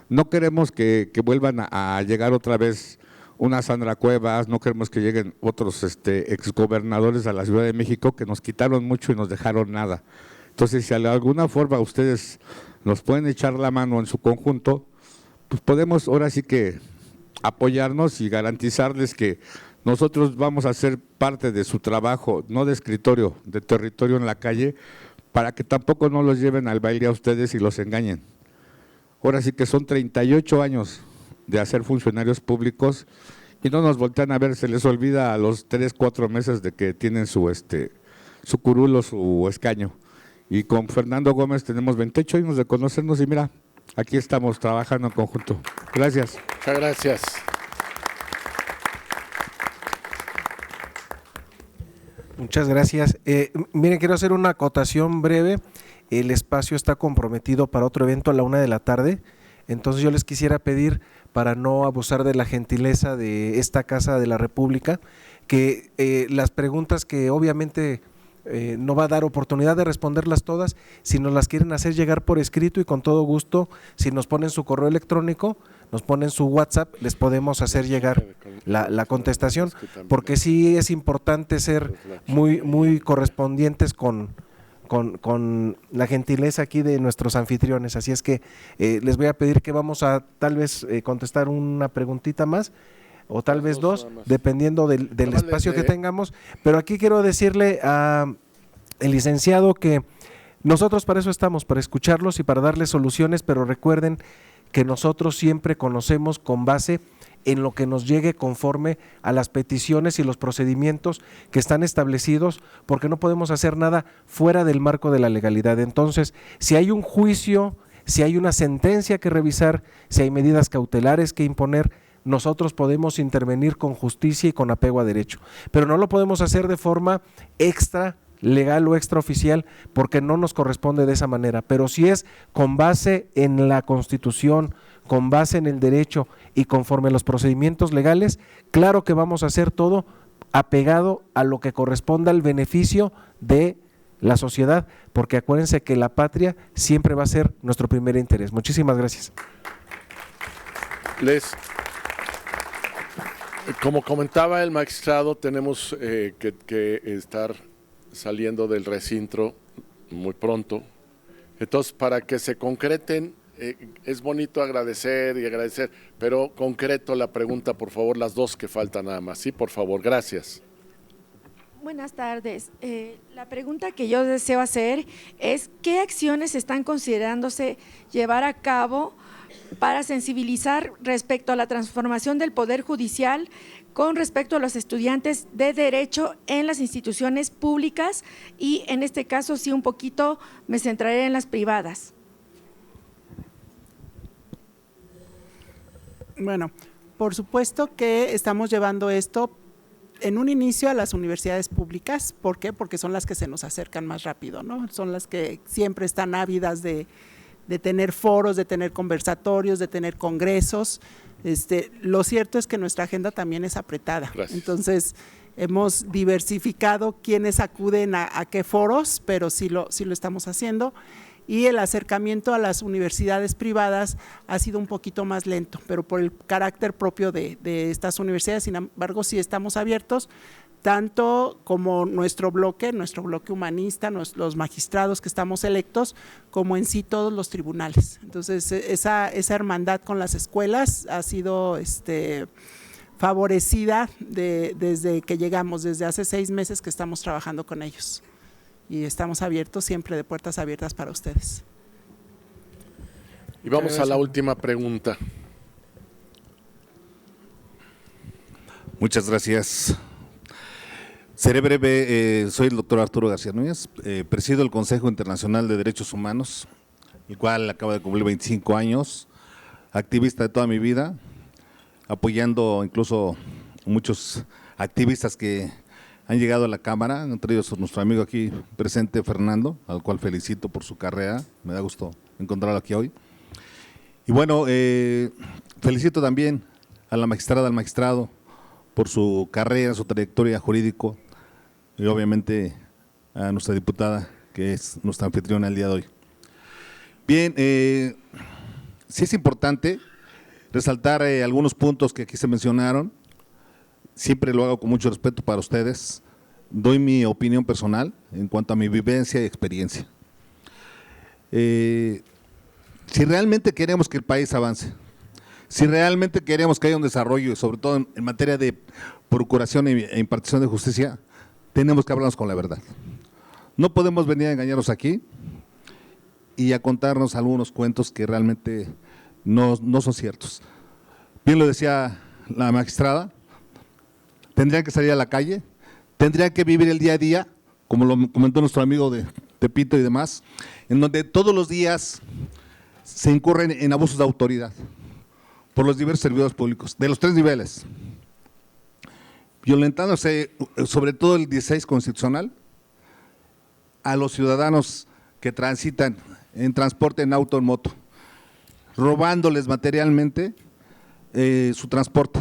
No queremos que vuelvan a llegar otra vez una Sandra Cuevas, no queremos que lleguen otros exgobernadores a la Ciudad de México que nos quitaron mucho y nos dejaron nada. Entonces, si de alguna forma ustedes nos pueden echar la mano en su conjunto, pues podemos ahora sí que apoyarnos y garantizarles que Nosotros vamos a ser parte de su trabajo, no de escritorio, de territorio en la calle, para que tampoco no los lleven al baile a ustedes y los engañen. Ahora sí que son 38 años de hacer funcionarios públicos y no nos voltean a ver, se les olvida a los 3, 4 meses de que tienen su curul, su escaño. Y con Fernando Gómez tenemos 28 años de conocernos y mira, aquí estamos trabajando en conjunto. Gracias. Muchas gracias. Muchas gracias. Miren, quiero hacer una acotación breve. El espacio está comprometido para otro evento a la 1:00 p.m. Entonces yo les quisiera pedir, para no abusar de la gentileza de esta Casa de la República, que las preguntas que obviamente no va a dar oportunidad de responderlas todas, si nos las quieren hacer llegar por escrito, y con todo gusto, si nos ponen su correo electrónico, nos ponen su WhatsApp, les podemos hacer llegar la contestación, porque sí es importante ser muy correspondientes con la gentileza aquí de nuestros anfitriones. Así es que les voy a pedir que vamos a tal vez contestar una preguntita más, o tal vez dos, dependiendo del espacio que tengamos. Pero aquí quiero decirle al licenciado que nosotros para eso estamos, para escucharlos y para darles soluciones, pero recuerden que nosotros siempre conocemos con base en lo que nos llegue conforme a las peticiones y los procedimientos que están establecidos, porque no podemos hacer nada fuera del marco de la legalidad. Entonces, si hay un juicio, si hay una sentencia que revisar, si hay medidas cautelares que imponer, nosotros podemos intervenir con justicia y con apego a derecho, pero no lo podemos hacer de forma extra legal o extraoficial, porque no nos corresponde de esa manera. Pero si es con base en la Constitución, con base en el derecho y conforme a los procedimientos legales, claro que vamos a hacer todo apegado a lo que corresponda al beneficio de la sociedad, porque acuérdense que la patria siempre va a ser nuestro primer interés. Muchísimas gracias. Como comentaba el magistrado, tenemos que estar saliendo del recinto muy pronto. Entonces, para que se concreten, es bonito agradecer, pero concreto la pregunta, por favor, las dos que faltan nada más. Sí, por favor, gracias. Buenas tardes. La pregunta que yo deseo hacer es: ¿qué acciones están considerándose llevar a cabo para sensibilizar respecto a la transformación del Poder Judicial con respecto a los estudiantes de Derecho en las instituciones públicas, y en este caso sí un poquito me centraré en las privadas? Bueno, por supuesto que estamos llevando esto en un inicio a las universidades públicas. ¿Por qué? Porque son las que se nos acercan más rápido, ¿no? Son las que siempre están ávidas de tener foros, de tener conversatorios, de tener congresos. Lo cierto es que nuestra agenda también es apretada. Gracias. Entonces, hemos diversificado quiénes acuden a qué foros, pero sí lo estamos haciendo. Y el acercamiento a las universidades privadas ha sido un poquito más lento, pero por el carácter propio de estas universidades. Sin embargo, sí estamos abiertos, tanto como nuestro bloque humanista, los magistrados que estamos electos, como en sí todos los tribunales. Entonces, esa hermandad con las escuelas ha sido favorecida desde que llegamos, desde hace 6 meses que estamos trabajando con ellos. Y estamos abiertos, siempre de puertas abiertas para ustedes. Y vamos a la última pregunta. Muchas gracias. Seré breve. Soy el doctor Arturo García Núñez, presido el Consejo Internacional de Derechos Humanos, el cual acaba de cumplir 25 años, activista de toda mi vida, apoyando incluso muchos activistas que han llegado a la Cámara, entre ellos nuestro amigo aquí presente, Fernando, al cual felicito por su carrera, me da gusto encontrarlo aquí hoy. Y bueno, felicito también a la magistrada, al magistrado, por su carrera, su trayectoria jurídico, y obviamente a nuestra diputada, que es nuestra anfitriona el día de hoy. Bien, sí es importante resaltar algunos puntos que aquí se mencionaron. Siempre lo hago con mucho respeto para ustedes. Doy mi opinión personal en cuanto a mi vivencia y experiencia. Si realmente queremos que el país avance, Si realmente queremos que haya un desarrollo, sobre todo en materia de procuración e impartición de justicia, tenemos que hablarnos con la verdad. No podemos venir a engañarnos aquí y a contarnos algunos cuentos que realmente no son ciertos. Bien lo decía la magistrada, tendrían que salir a la calle, tendrían que vivir el día a día, como lo comentó nuestro amigo de Tepito y demás, en donde todos los días se incurren en abusos de autoridad por los diversos servidores públicos, de los 3 niveles, violentándose sobre todo el 16 constitucional a los ciudadanos que transitan en transporte en auto, en moto, robándoles materialmente su transporte,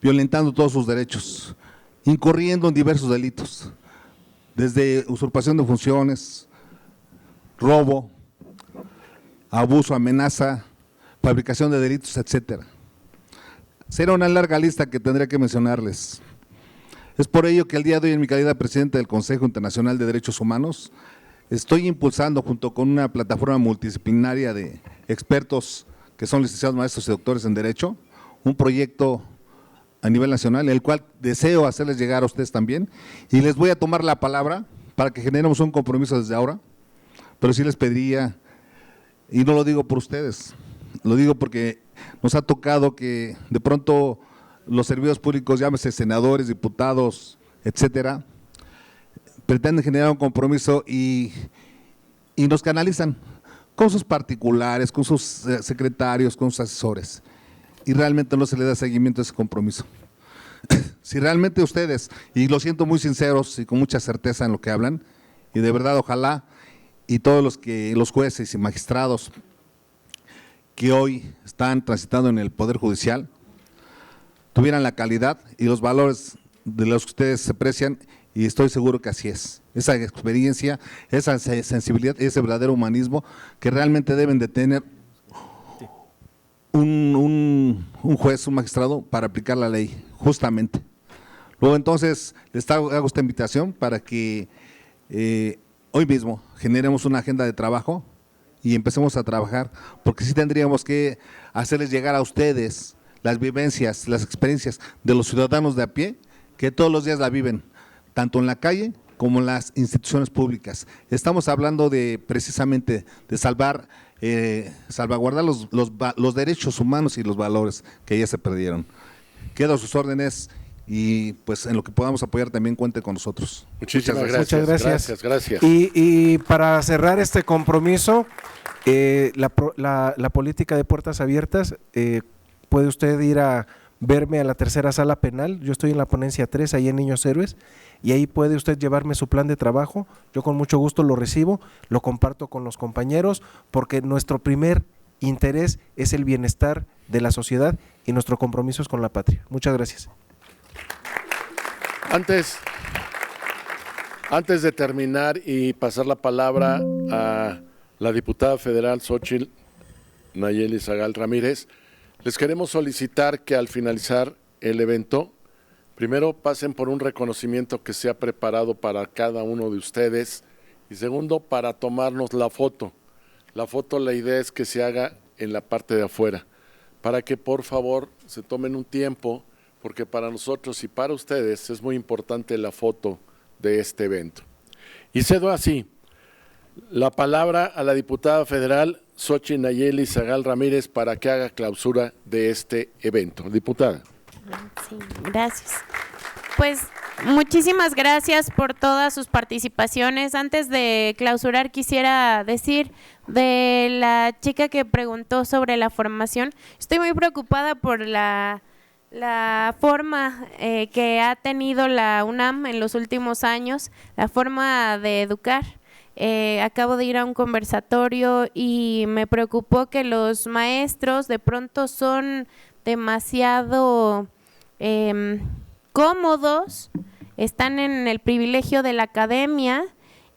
violentando todos sus derechos, incurriendo en diversos delitos, desde usurpación de funciones, robo, abuso, amenaza, fabricación de delitos, etcétera. Será una larga lista que tendría que mencionarles. Es por ello que el día de hoy, en mi calidad de presidente del Consejo Internacional de Derechos Humanos, estoy impulsando junto con una plataforma multidisciplinaria de expertos que son licenciados, maestros y doctores en Derecho, un proyecto a nivel nacional, el cual deseo hacerles llegar a ustedes también, y les voy a tomar la palabra para que generemos un compromiso desde ahora, pero sí les pediría, y no lo digo por ustedes, lo digo porque nos ha tocado que de pronto los servidores públicos, llámese senadores, diputados, etcétera, pretenden generar un compromiso y nos canalizan con sus particulares, con sus secretarios, con sus asesores, y realmente no se le da seguimiento a ese compromiso. Si realmente ustedes, y lo siento muy sinceros y con mucha certeza en lo que hablan, y de verdad ojalá y todos los jueces y magistrados que hoy están transitando en el Poder Judicial tuvieran la calidad y los valores de los que ustedes se precian, y estoy seguro que así es. Esa experiencia, esa sensibilidad, ese verdadero humanismo que realmente deben de tener un juez, un magistrado, para aplicar la ley, justamente. Luego entonces les hago esta invitación para que hoy mismo generemos una agenda de trabajo y empecemos a trabajar, porque sí tendríamos que hacerles llegar a ustedes las vivencias, las experiencias de los ciudadanos de a pie, que todos los días la viven, tanto en la calle como en las instituciones públicas. Estamos hablando de precisamente de salvaguardar los derechos humanos y los valores que ya se perdieron. Quedo a sus órdenes y pues en lo que podamos apoyar también cuente con nosotros. Muchísimas gracias. Gracias. Y para cerrar este compromiso, la política de puertas abiertas, puede usted ir a verme a la tercera sala penal, yo estoy en la ponencia 3, ahí en Niños Héroes, y ahí puede usted llevarme su plan de trabajo, yo con mucho gusto lo recibo, lo comparto con los compañeros, porque nuestro primer interés es el bienestar de la sociedad y nuestro compromiso es con la patria. Muchas gracias. Antes de terminar y pasar la palabra a la diputada federal Xóchitl Nayeli Zagal Ramírez, les queremos solicitar que al finalizar el evento, primero pasen por un reconocimiento que se ha preparado para cada uno de ustedes, y segundo, para tomarnos la foto. La foto, la idea es que se haga en la parte de afuera, para que por favor se tomen un tiempo, porque para nosotros y para ustedes es muy importante la foto de este evento. Y cedo así la palabra a la diputada federal Xóchitl Nayeli Zagal Ramírez para que haga clausura de este evento. Diputada. Sí, gracias. Pues muchísimas gracias por todas sus participaciones. Antes de clausurar quisiera decir de la chica que preguntó sobre la formación, estoy muy preocupada por la forma que ha tenido la UNAM en los últimos años, la forma de educar. Acabo de ir a un conversatorio y me preocupó que los maestros de pronto son demasiado cómodos, están en el privilegio de la academia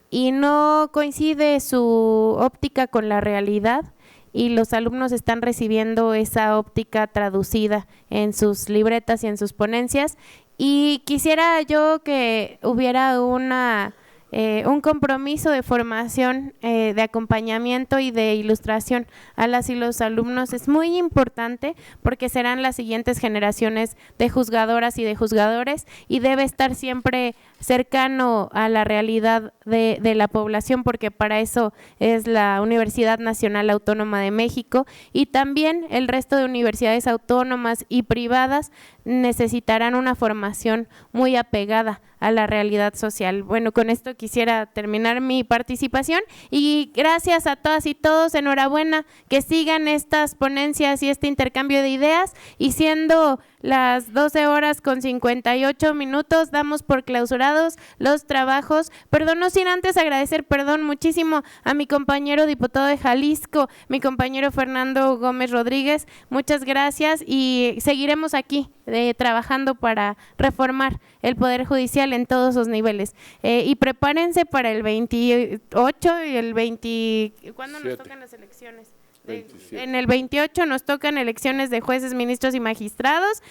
y no coincide su óptica con la realidad, y los alumnos están recibiendo esa óptica traducida en sus libretas y en sus ponencias. Y quisiera yo que hubiera una un compromiso de formación, de acompañamiento y de ilustración a las y los alumnos es muy importante, porque serán las siguientes generaciones de juzgadoras y de juzgadores, y debe estar siempre cercano a la realidad de la población, porque para eso es la Universidad Nacional Autónoma de México, y también el resto de universidades autónomas y privadas necesitarán una formación muy apegada a la realidad social. Bueno, con esto quisiera terminar mi participación y gracias a todas y todos, enhorabuena, que sigan estas ponencias y este intercambio de ideas, y siendo las 12:58, damos por clausurados los trabajos. Perdón, no sin antes agradecer, muchísimo a mi compañero diputado de Jalisco, mi compañero Fernando Gómez Rodríguez, muchas gracias, y seguiremos aquí trabajando para reformar el Poder Judicial en todos los niveles. Y prepárense para el 28 y el 20… ¿Cuándo nos tocan las elecciones? 27. En el 28 nos tocan elecciones de jueces, ministros y magistrados,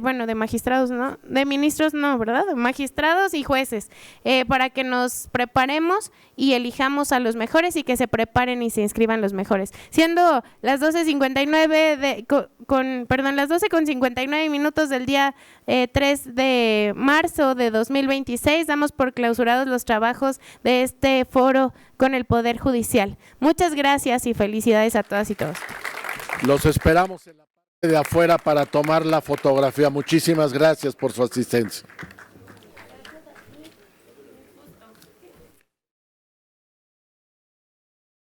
bueno, de magistrados no, de ministros no, ¿verdad? De magistrados y jueces, para que nos preparemos y elijamos a los mejores y que se preparen y se inscriban los mejores. Siendo las 12:59 las 12:59 del día 3 de marzo de 2026, damos por clausurados los trabajos de este foro con el Poder Judicial. Muchas gracias y felicidades a todas y todos. Los esperamos en la parte de afuera para tomar la fotografía. Muchísimas gracias por su asistencia.